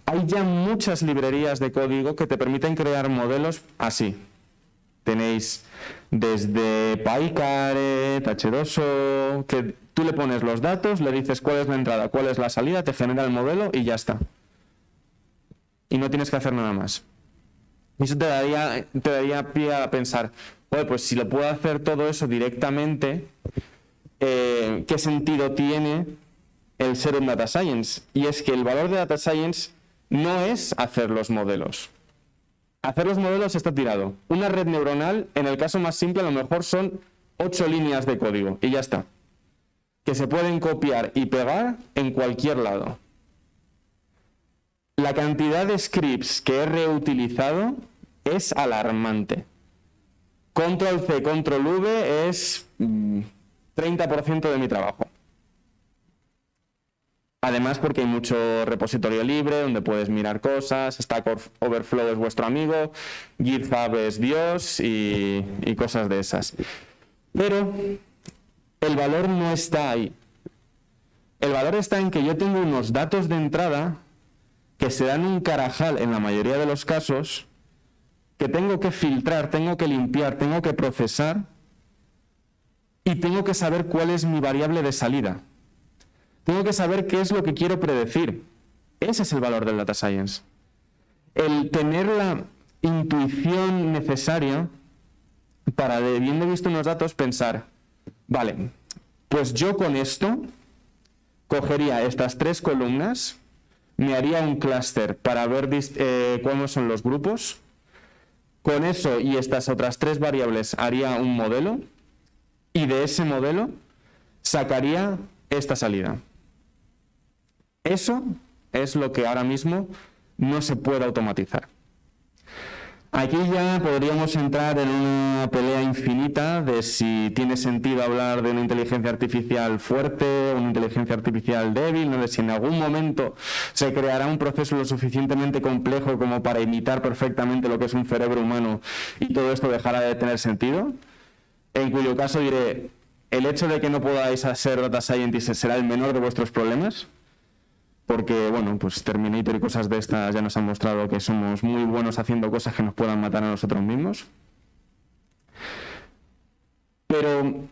Hay ya muchas librerías de código que te permiten crear modelos así. Tenéis desde PyCaret, H2O, que tú le pones los datos, le dices cuál es la entrada, cuál es la salida, te genera el modelo y ya está. Y no tienes que hacer nada más. Y eso te daría pie a pensar, oye, pues si lo puedo hacer todo eso directamente, ¿qué sentido tiene el ser un data science? Y es que el valor de data science no es hacer los modelos. Hacer los modelos está tirado. Una red neuronal, en el caso más simple, a lo mejor son 8 líneas de código y ya está. Que se pueden copiar y pegar en cualquier lado. La cantidad de scripts que he reutilizado es alarmante. Control C, Control V es 30% de mi trabajo. Además, porque hay mucho repositorio libre donde puedes mirar cosas, Stack Overflow es vuestro amigo, GitHub es Dios y cosas de esas. Pero el valor no está ahí. El valor está en que yo tengo unos datos de entrada que se dan un carajal en la mayoría de los casos, que tengo que filtrar, tengo que limpiar, tengo que procesar y tengo que saber cuál es mi variable de salida. Tengo que saber qué es lo que quiero predecir. Ese es el valor del data science. El tener la intuición necesaria para, habiendo visto unos datos, pensar, vale, pues yo con esto cogería estas 3 columnas, me haría un clúster para ver cuáles son los grupos, con eso y estas otras 3 variables haría un modelo y de ese modelo sacaría esta salida. Eso es lo que ahora mismo no se puede automatizar. Aquí ya podríamos entrar en una pelea infinita de si tiene sentido hablar de una inteligencia artificial fuerte o una inteligencia artificial débil, no de si en algún momento se creará un proceso lo suficientemente complejo como para imitar perfectamente lo que es un cerebro humano y todo esto dejará de tener sentido, en cuyo caso diré, el hecho de que no podáis ser data scientists será el menor de vuestros problemas, porque, bueno, pues Terminator y cosas de estas ya nos han mostrado que somos muy buenos haciendo cosas que nos puedan matar a nosotros mismos. Pero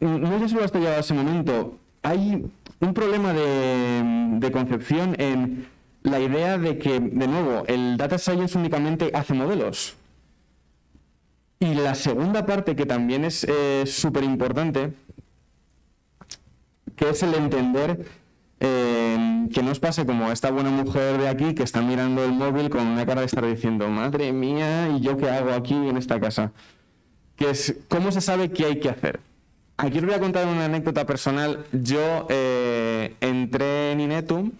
no sé si lo has llegado a ese momento. Hay un problema de concepción en la idea de que, de nuevo, el data science únicamente hace modelos. Y la segunda parte, que también es súper importante, que es el entender que no os pase como esta buena mujer de aquí que está mirando el móvil con una cara de estar diciendo, madre mía, ¿y yo qué hago aquí en esta casa? Que es, ¿cómo se sabe qué hay que hacer? Aquí os voy a contar una anécdota personal. Yo entré en Inetum,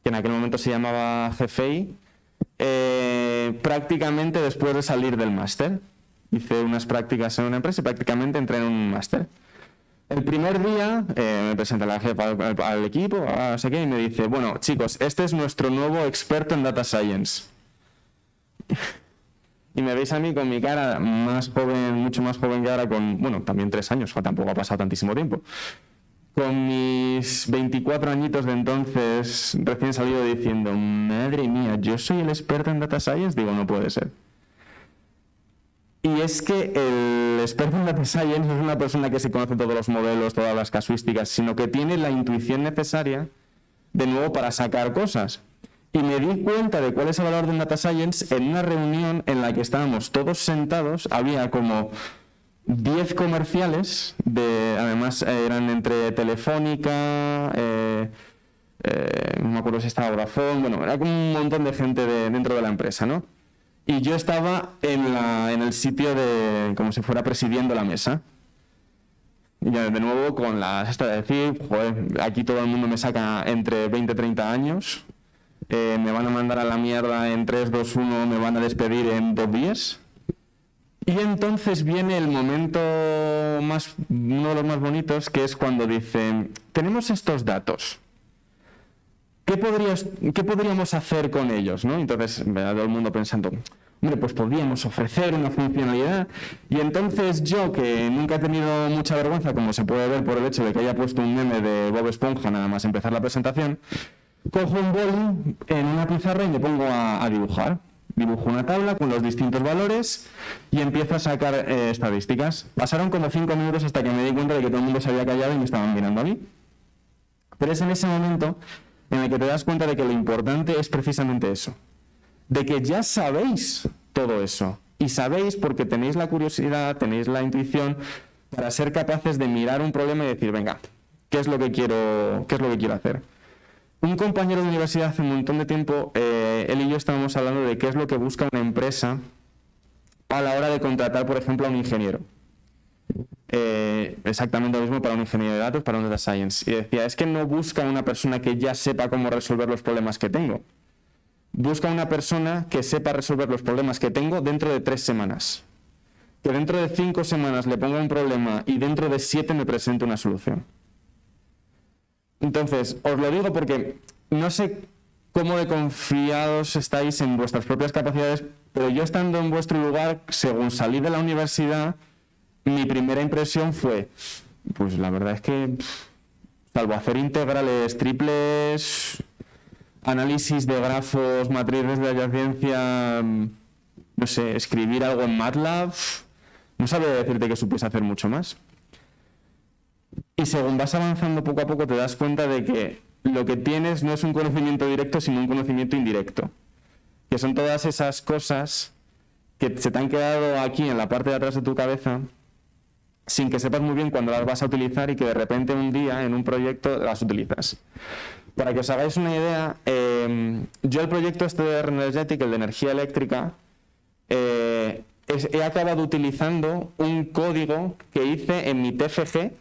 que en aquel momento se llamaba GFI, prácticamente después de salir del máster. Hice unas prácticas en una empresa y prácticamente entré en un máster. El primer día me presenta la jefa al equipo, no sé qué, y me dice, bueno, chicos, este es nuestro nuevo experto en data science. Y me veis a mí con mi cara más joven, mucho más joven que ahora, con, bueno, también 3 años, tampoco ha pasado tantísimo tiempo. Con mis 24 añitos de entonces, recién salido, diciendo, madre mía, ¿yo soy el experto en data science? Digo, no puede ser. Y es que el experto en data science no es una persona que se conoce todos los modelos, todas las casuísticas, sino que tiene la intuición necesaria, de nuevo, para sacar cosas. Y me di cuenta de cuál es el valor de un data science en una reunión en la que estábamos todos sentados, había como 10 comerciales, además eran entre Telefónica, no me acuerdo si estaba Vodafone, bueno, era como un montón de gente dentro de la empresa, ¿no? Y yo estaba en el sitio como si fuera presidiendo la mesa. Y ya de nuevo con esta de decir, joder, aquí todo el mundo me saca entre 20 y 30 años. me van a mandar a la mierda en 3, 2, 1, me van a despedir en 2 días. Y entonces viene el momento uno de los más bonitos, que es cuando dicen, tenemos estos datos, ¿qué podríamos hacer con ellos, ¿no? Entonces, todo el mundo pensando, hombre, pues podríamos ofrecer una funcionalidad. Y entonces yo, que nunca he tenido mucha vergüenza, como se puede ver por el hecho de que haya puesto un meme de Bob Esponja nada más empezar la presentación, cojo un boli en una pizarra y me pongo a dibujar. Dibujo una tabla con los distintos valores y empiezo a sacar estadísticas. Pasaron como 5 minutos hasta que me di cuenta de que todo el mundo se había callado y me estaban mirando a mí. Pero es en ese momento en el que te das cuenta de que lo importante es precisamente eso. De que ya sabéis todo eso. Y sabéis porque tenéis la curiosidad, tenéis la intuición para ser capaces de mirar un problema y decir, venga, ¿qué es lo que quiero hacer? Un compañero de universidad hace un montón de tiempo, él y yo estábamos hablando de qué es lo que busca una empresa a la hora de contratar, por ejemplo, a un ingeniero. Exactamente lo mismo para un ingeniero de datos, para un data science. Y decía, es que no busca una persona que ya sepa cómo resolver los problemas que tengo. Busca una persona que sepa resolver los problemas que tengo dentro de 3 semanas. Que dentro de 5 semanas le ponga un problema y dentro de 7 me presente una solución. Entonces, os lo digo porque no sé cómo de confiados estáis en vuestras propias capacidades, pero yo estando en vuestro lugar, según salí de la universidad, mi primera impresión fue, pues la verdad es que, salvo hacer integrales triples, análisis de grafos, matrices de adyacencia, no sé, escribir algo en MATLAB, no sabría decirte que supiese hacer mucho más. Y según vas avanzando poco a poco te das cuenta de que lo que tienes no es un conocimiento directo, sino un conocimiento indirecto. Que son todas esas cosas que se te han quedado aquí en la parte de atrás de tu cabeza sin que sepas muy bien cuándo las vas a utilizar y que de repente un día en un proyecto las utilizas. Para que os hagáis una idea, yo el proyecto este de Renergetic, el de energía eléctrica, he acabado utilizando un código que hice en mi TFG,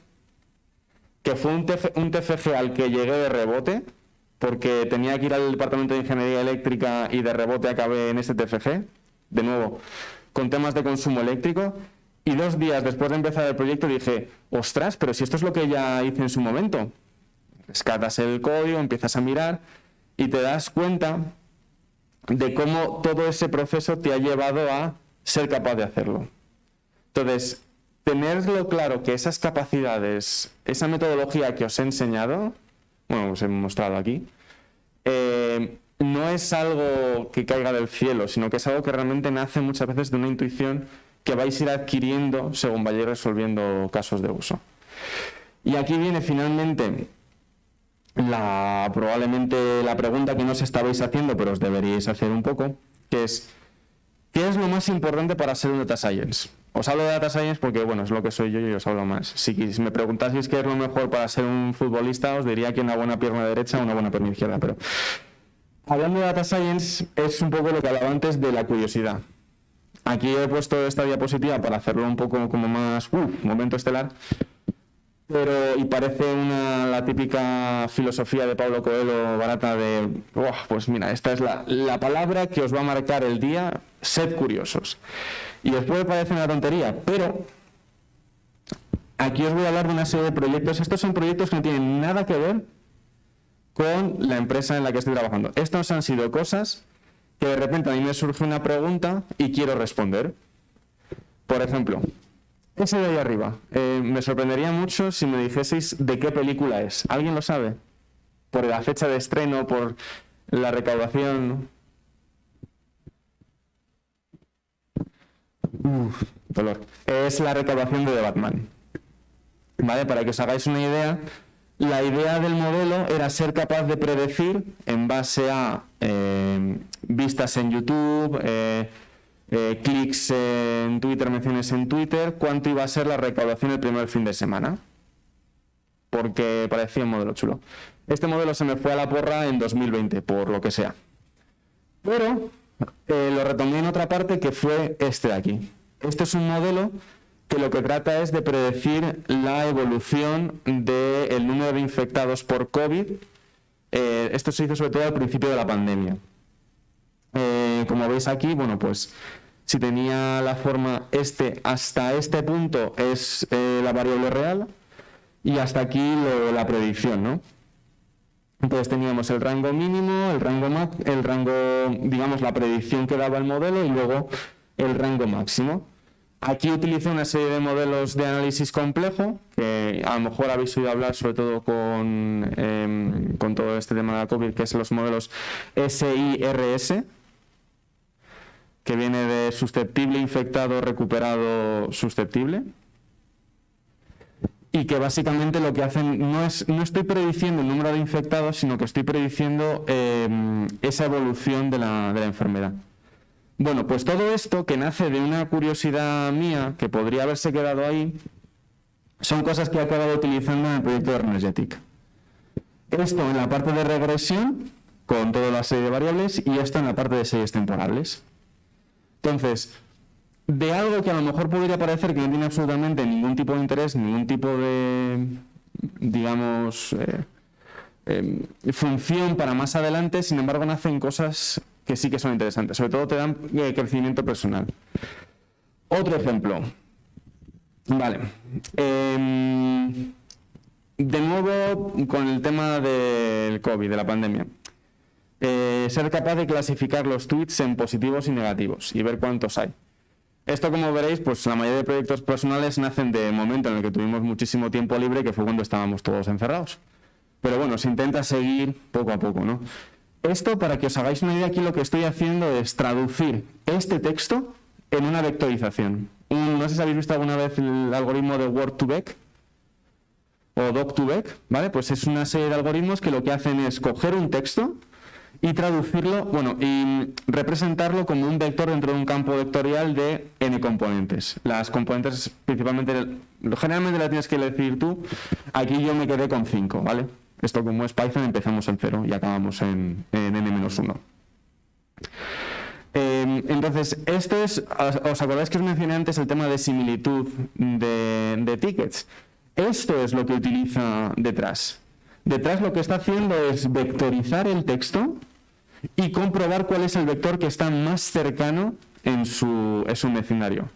que fue un TFG al que llegué de rebote, porque tenía que ir al departamento de ingeniería eléctrica y de rebote acabé en ese TFG, de nuevo, con temas de consumo eléctrico, y 2 días después de empezar el proyecto dije, ostras, pero si esto es lo que ya hice en su momento. Rescatas el código, empiezas a mirar y te das cuenta de cómo todo ese proceso te ha llevado a ser capaz de hacerlo. Entonces, tenerlo claro que esas capacidades, esa metodología que os he enseñado, bueno, os he mostrado aquí, no es algo que caiga del cielo, sino que es algo que realmente nace muchas veces de una intuición que vais a ir adquiriendo según vayáis resolviendo casos de uso. Y aquí viene finalmente probablemente la pregunta que no os estabais haciendo, pero os deberíais hacer un poco, que es, ¿qué es lo más importante para ser un data science? Os hablo de data science porque, bueno, es lo que soy yo y os hablo más. Si me preguntaseis qué es lo mejor para ser un futbolista, os diría que una buena pierna derecha o una buena pierna izquierda, pero hablando de data science es un poco lo que hablaba antes de la curiosidad. Aquí he puesto esta diapositiva para hacerlo un poco como más momento estelar, y parece la típica filosofía de Paulo Coelho barata de, pues mira, esta es la palabra que os va a marcar el día, sed curiosos. Y os puede parecer una tontería, pero aquí os voy a hablar de una serie de proyectos. Estos son proyectos que no tienen nada que ver con la empresa en la que estoy trabajando. Estos han sido cosas que de repente a mí me surge una pregunta y quiero responder. Por ejemplo, ese de ahí arriba. Me sorprendería mucho si me dijeseis de qué película es. ¿Alguien lo sabe? ¿Por la fecha de estreno? ¿Por la recaudación? Dolor. Es la recaudación de The Batman. ¿Vale? Para que os hagáis una idea, la idea del modelo era ser capaz de predecir en base a vistas en YouTube, clics en Twitter, menciones en Twitter, cuánto iba a ser la recaudación el primer fin de semana. Porque parecía un modelo chulo. Este modelo se me fue a la porra en 2020, por lo que sea. Pero lo retomé en otra parte que fue este de aquí. Este es un modelo que lo que trata es de predecir la evolución del número de infectados por COVID Esto se hizo sobre todo al principio de la pandemia. Como veis aquí, bueno, pues si tenía la forma hasta este punto es la variable real y hasta aquí la predicción, ¿no? Entonces teníamos el rango mínimo, el rango, digamos, la predicción que daba el modelo y luego el rango máximo. Aquí utilicé una serie de modelos de análisis complejo, que a lo mejor habéis oído hablar sobre todo con todo este tema de la COVID, que son los modelos SIRS, que viene de susceptible, infectado, recuperado, susceptible. Y que básicamente lo que hacen no estoy prediciendo el número de infectados, sino que estoy prediciendo esa evolución de la enfermedad. Bueno, pues todo esto, que nace de una curiosidad mía, que podría haberse quedado ahí, son cosas que he acabado utilizando en el proyecto de Energetic. Esto en la parte de regresión, con toda la serie de variables, y esto en la parte de series temporales. Entonces, de algo que a lo mejor podría parecer que no tiene absolutamente ningún tipo de interés, ningún tipo de, digamos, función para más adelante, sin embargo nacen cosas que sí que son interesantes, sobre todo te dan crecimiento personal. Otro ejemplo. Vale. De nuevo, con el tema del COVID, de la pandemia. Ser capaz de clasificar los tweets en positivos y negativos y ver cuántos hay. Esto, como veréis, pues la mayoría de proyectos personales nacen de momento en el que tuvimos muchísimo tiempo libre, que fue cuando estábamos todos encerrados. Pero bueno, se intenta seguir poco a poco, ¿no? Esto, para que os hagáis una idea, aquí lo que estoy haciendo es traducir este texto en una vectorización. No sé si habéis visto alguna vez el algoritmo de Word2Vec o Doc2Vec, ¿vale? Pues es una serie de algoritmos que lo que hacen es coger un texto y traducirlo, bueno, y representarlo como un vector dentro de un campo vectorial de n componentes. Las componentes principalmente, generalmente las tienes que elegir tú. Aquí yo me quedé con 5, ¿vale? Esto, como es Python, empezamos en 0 y acabamos en n-1. Entonces, esto es, ¿os acordáis que os mencioné antes el tema de similitud de tickets? Esto es lo que utiliza detrás. Detrás lo que está haciendo es vectorizar el texto y comprobar cuál es el vector que está más cercano en su vecindario.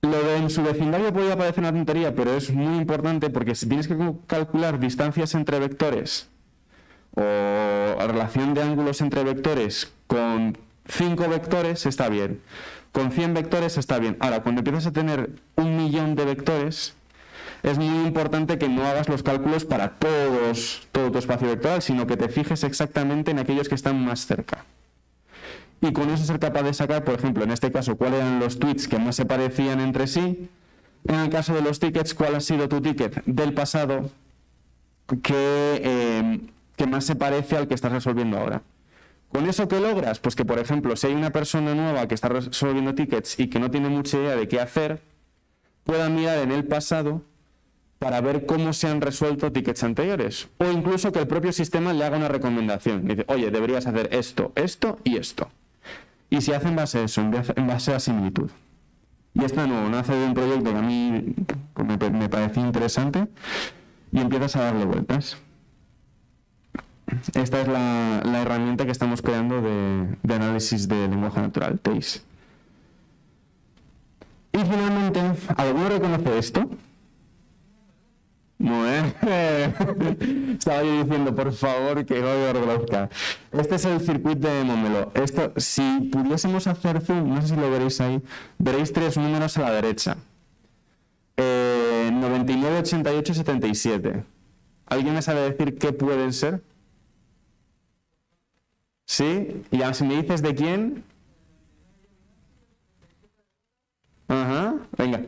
Lo de en su vecindario podría parecer una tontería, pero es muy importante porque si tienes que calcular distancias entre vectores o relación de ángulos entre vectores, con 5 vectores está bien, con 100 vectores está bien. Ahora, cuando empiezas a tener 1.000.000 de vectores, es muy importante que no hagas los cálculos para todo tu espacio vectorial, sino que te fijes exactamente en aquellos que están más cerca. Y con eso ser capaz de sacar, por ejemplo, en este caso, cuáles eran los tweets que más se parecían entre sí. En el caso de los tickets, cuál ha sido tu ticket del pasado que más se parece al que estás resolviendo ahora. ¿Con eso qué logras? Pues que, por ejemplo, si hay una persona nueva que está resolviendo tickets y que no tiene mucha idea de qué hacer, pueda mirar en el pasado para ver cómo se han resuelto tickets anteriores. O incluso que el propio sistema le haga una recomendación. Dice, oye, deberías hacer esto, esto y esto. Y se hace en base a eso, en base a similitud. Y esto de nuevo nace de un proyecto que a mí me parecía interesante y empiezas a darle vueltas. Esta es la herramienta que estamos creando de análisis de lenguaje natural, TACE. Y finalmente, ¿alguno reconoce esto? No, estaba yo diciendo, por favor, que no lo reconozca. Este es el circuito de Momelo. Esto, si pudiésemos hacer zoom, no sé si lo veréis ahí, veréis 3 números a la derecha. 99, 88 y 77. ¿Alguien me sabe decir qué pueden ser? ¿Sí? Y si me dices de quién. Ajá, venga.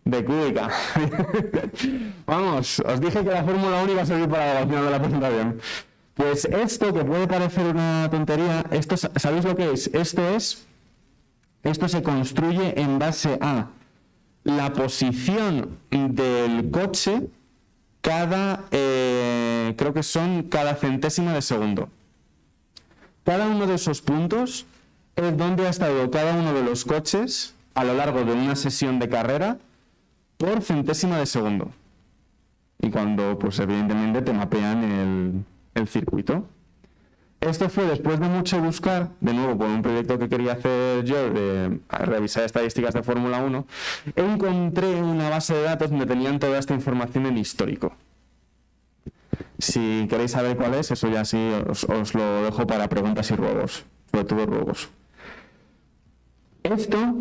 De cúbica. Vamos, os dije que la fórmula 1 iba a servir para el final de la presentación. Pues esto, que puede parecer una tontería, esto, ¿sabéis lo que es? Esto se construye en base a la posición del coche creo que son cada centésima de segundo. Cada uno de esos puntos es donde ha estado cada uno de los coches a lo largo de una sesión de carrera por centésima de segundo. y cuando pues evidentemente te mapean el circuito. Esto fue después de mucho buscar, de nuevo por un proyecto que quería hacer yo de revisar estadísticas de Fórmula 1, encontré una base de datos donde tenían toda esta información en histórico. Si queréis saber cuál es, eso ya sí os lo dejo para preguntas y ruegos, sobre todo ruegos. Esto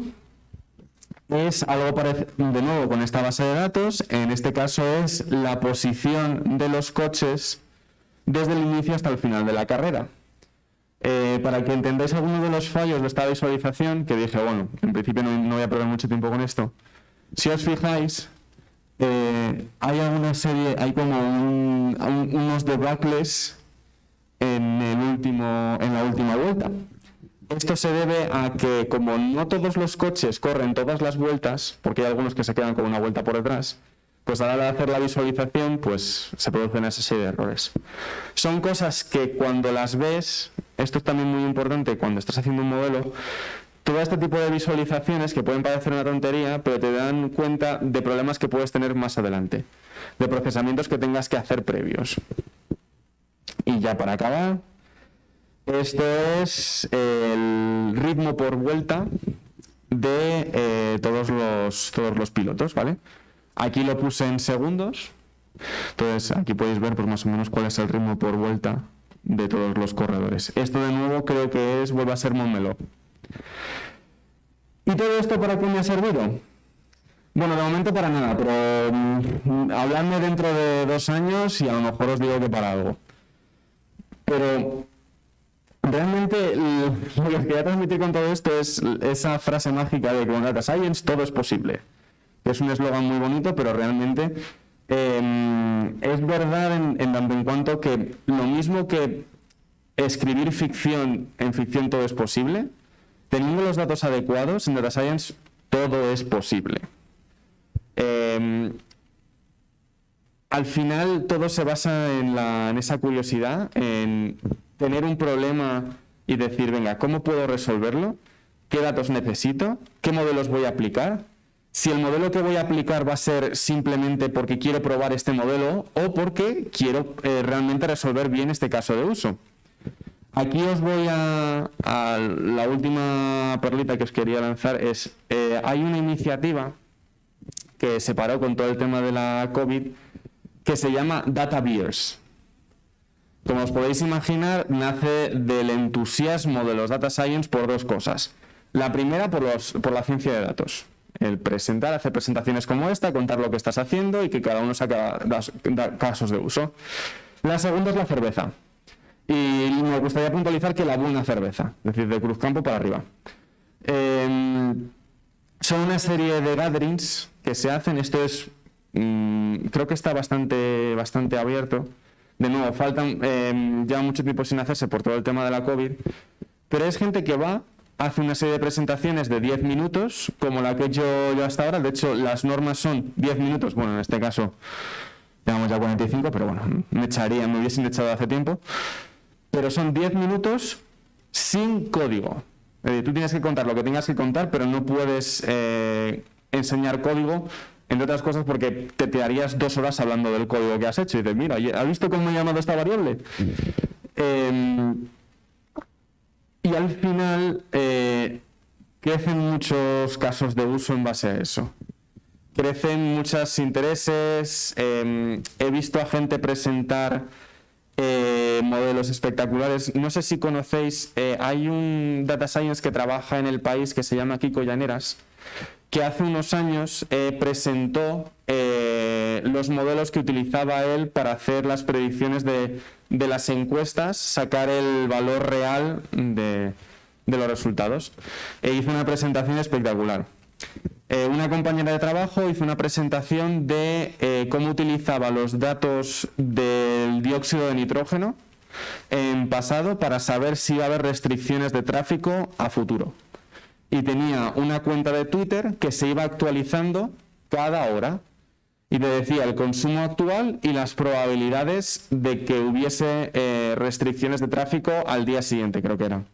es algo parecido, de nuevo, con esta base de datos. En este caso es la posición de los coches desde el inicio hasta el final de la carrera. Para que entendáis algunos de los fallos de esta visualización, que dije, bueno, en principio no voy a perder mucho tiempo con esto. Si os fijáis, hay alguna serie, hay como unos debacles en la última vuelta. Esto se debe a que, como no todos los coches corren todas las vueltas, porque hay algunos que se quedan con una vuelta por detrás, pues a la hora de hacer la visualización, pues se producen esa serie de errores. Son cosas que cuando las ves, esto es también muy importante cuando estás haciendo un modelo, todo este tipo de visualizaciones que pueden parecer una tontería, pero te dan cuenta de problemas que puedes tener más adelante, de procesamientos que tengas que hacer previos. Y ya para acabar, esto es el ritmo por vuelta de todos los pilotos, ¿vale? Aquí lo puse en segundos, entonces aquí podéis ver pues, más o menos cuál es el ritmo por vuelta de todos los corredores. Esto de nuevo creo que vuelve a ser Montmeló. ¿Y todo esto para qué me ha servido? Bueno, de momento para nada, pero habladme dentro de 2 años y a lo mejor os digo que para algo. Pero realmente lo que os quería transmitir con todo esto es esa frase mágica de que con Data Science todo es posible. Es un eslogan muy bonito, pero realmente es verdad en tanto en cuanto que lo mismo que escribir ficción, en ficción todo es posible, teniendo los datos adecuados en Data Science todo es posible. Al final todo se basa en esa curiosidad, en tener un problema y decir, venga, ¿cómo puedo resolverlo? ¿Qué datos necesito? ¿Qué modelos voy a aplicar? Si el modelo que voy a aplicar va a ser simplemente porque quiero probar este modelo o porque quiero realmente resolver bien este caso de uso. Aquí os voy a la última perlita que os quería lanzar. Hay una iniciativa que se paró con todo el tema de la COVID que se llama Data Beers. Como os podéis imaginar, nace del entusiasmo de los Data Science por 2 cosas. La primera, por la ciencia de datos. El hacer presentaciones como esta, contar lo que estás haciendo y que cada uno saca casos de uso. La segunda es la cerveza. Y me gustaría puntualizar que la buena cerveza, es decir, de Cruzcampo para arriba. Son una serie de gatherings que se hacen, esto es, creo que está bastante abierto. De nuevo, lleva mucho tiempo sin hacerse por todo el tema de la COVID, pero es gente que hace una serie de presentaciones de 10 minutos, como la que he hecho yo hasta ahora. De hecho, las normas son 10 minutos, bueno, en este caso llevamos ya 45, pero bueno, me hubiesen echado hace tiempo. Pero son 10 minutos sin código. Tú tienes que contar lo que tengas que contar, pero no puedes enseñar código, entre otras cosas porque te tirarías 2 horas hablando del código que has hecho. Y dices, mira, ¿has visto cómo he llamado esta variable? Y al final crecen muchos casos de uso en base a eso. Crecen muchos intereses. He visto a gente presentar modelos espectaculares. No sé si conocéis, hay un Data Science que trabaja en el país que se llama Kiko Llaneras, que hace unos años presentó los modelos que utilizaba él para hacer las predicciones de las encuestas, sacar el valor real de los resultados. Hizo una presentación espectacular. Una compañera de trabajo hizo una presentación de cómo utilizaba los datos del dióxido de nitrógeno en pasado para saber si iba a haber restricciones de tráfico a futuro. Y tenía una cuenta de Twitter que se iba actualizando cada hora y te decía el consumo actual y las probabilidades de que hubiese restricciones de tráfico al día siguiente, creo que era.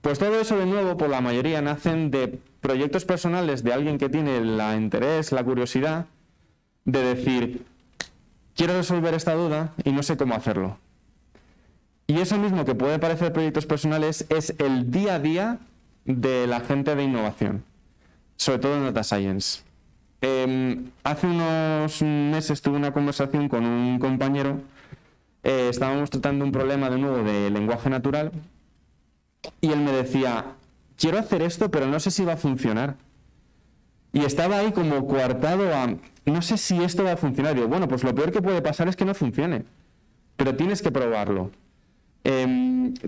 Pues todo eso, de nuevo, por la mayoría, nacen de proyectos personales de alguien que tiene el interés, la curiosidad, de decir, quiero resolver esta duda y no sé cómo hacerlo. Y eso mismo que puede parecer proyectos personales es el día a día de la gente de innovación, sobre todo en Data Science. Hace unos meses tuve una conversación con un compañero, estábamos tratando un problema de nuevo de lenguaje natural y él me decía, quiero hacer esto pero no sé si va a funcionar. Y estaba ahí como coartado a, no sé si esto va a funcionar. Digo, bueno, pues lo peor que puede pasar es que no funcione, pero tienes que probarlo.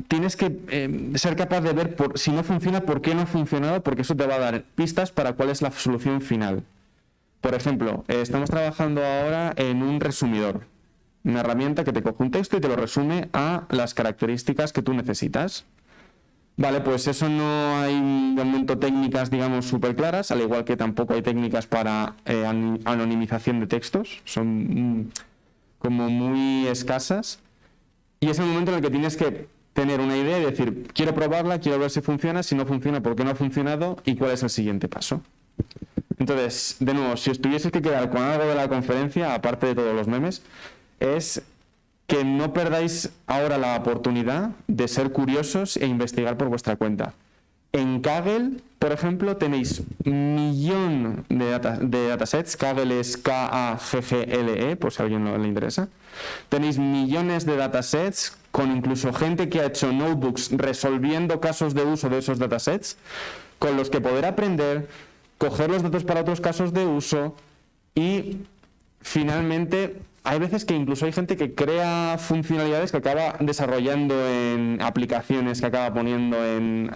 Tienes que ser capaz de ver si no funciona, por qué no ha funcionado, porque eso te va a dar pistas para cuál es la solución final. Por ejemplo, estamos trabajando ahora en un resumidor, una herramienta que te coge un texto y te lo resume a las características que tú necesitas. Vale, pues eso no hay de momento técnicas, digamos, súper claras, al igual que tampoco hay técnicas para anonimización de textos, son como muy escasas. Y es el momento en el que tienes que tener una idea y decir, quiero probarla, quiero ver si funciona, si no funciona, por qué no ha funcionado y cuál es el siguiente paso. Entonces, de nuevo, si os tuvieseis que quedar con algo de la conferencia, aparte de todos los memes, es que no perdáis ahora la oportunidad de ser curiosos e investigar por vuestra cuenta. En Kaggle, por ejemplo, tenéis 1 millón de datasets. Kaggle es K-A-G-G-L-E, por si a alguien le interesa. Tenéis millones de datasets, con incluso gente que ha hecho notebooks resolviendo casos de uso de esos datasets, con los que poder aprender, coger los datos para otros casos de uso y, finalmente, hay veces que incluso hay gente que crea funcionalidades que acaba desarrollando en aplicaciones que acaba poniendo en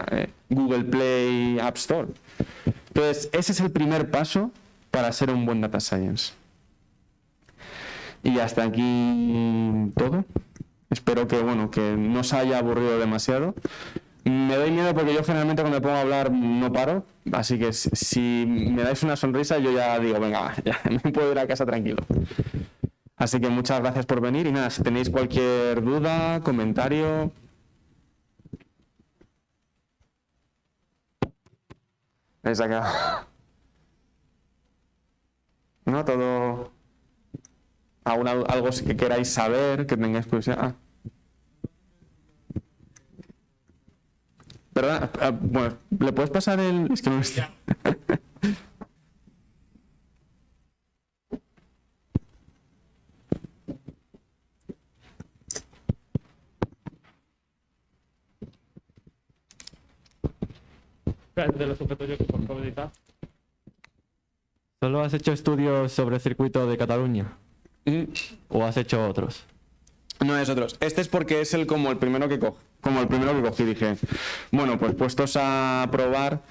Google Play, App Store. Entonces, ese es el primer paso para ser un buen Data Science. Y hasta aquí todo. Espero que, bueno, que no os haya aburrido demasiado. Me doy miedo porque yo generalmente cuando me pongo a hablar no paro, así que si me dais una sonrisa yo ya digo, venga, ya me puedo ir a casa tranquilo. Así que muchas gracias por venir y nada, si tenéis cualquier duda, comentario... ¿Veis acá? ¿No? Todo... algo que queráis saber, que tengáis curiosidad. Ah. ¿Verdad? Bueno, ¿le puedes pasar el...? Es que no lo estoy... De los sujetos que por favor editar. ¿Solo has hecho estudios sobre el circuito de Cataluña? ¿O has hecho otros? No es otros. Este es porque es como el primero que cogí. Dije, bueno, pues puestos a probar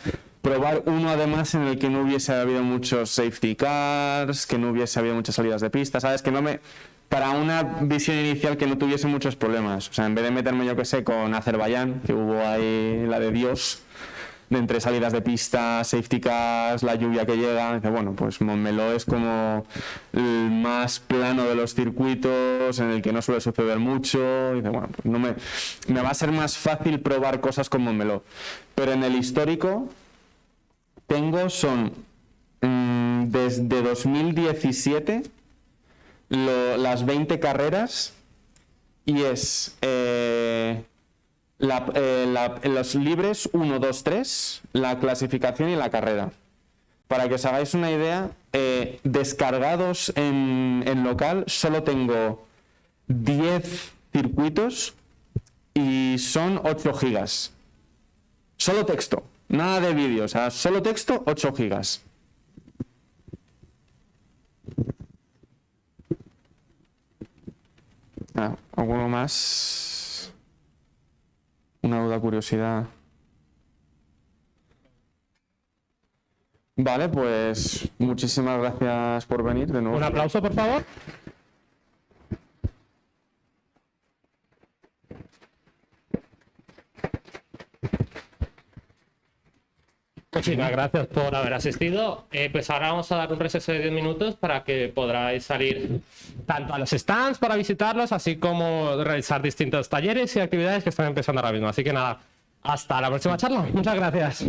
uno además en el que no hubiese habido muchos safety cars, que no hubiese habido muchas salidas de pista, ¿sabes? Para una visión inicial que no tuviese muchos problemas. O sea, en vez de meterme, yo que sé, con Azerbaiyán, que hubo ahí la de Dios, de entre salidas de pista, safety cars, la lluvia que llega, dice, bueno, pues Montmeló es como el más plano de los circuitos, en el que no suele suceder mucho, dice, bueno, pues me va a ser más fácil probar cosas con Montmeló. Pero en el histórico son desde 2017 las 20 carreras y es... los libres 1, 2, 3, la clasificación y la carrera. Para que os hagáis una idea, descargados en local solo tengo 10 circuitos y son 8 gigas. Solo texto, nada de vídeo, o sea, solo texto, 8 gigas. ¿Alguno más? Una duda, curiosidad. Vale, pues muchísimas gracias por venir de nuevo. Un aplauso, por favor. Muchísimas gracias por haber asistido. Pues ahora vamos a dar un receso de 10 minutos para que podáis salir tanto a los stands para visitarlos, así como realizar distintos talleres y actividades que están empezando ahora mismo. Así que nada, hasta la próxima charla. Muchas gracias.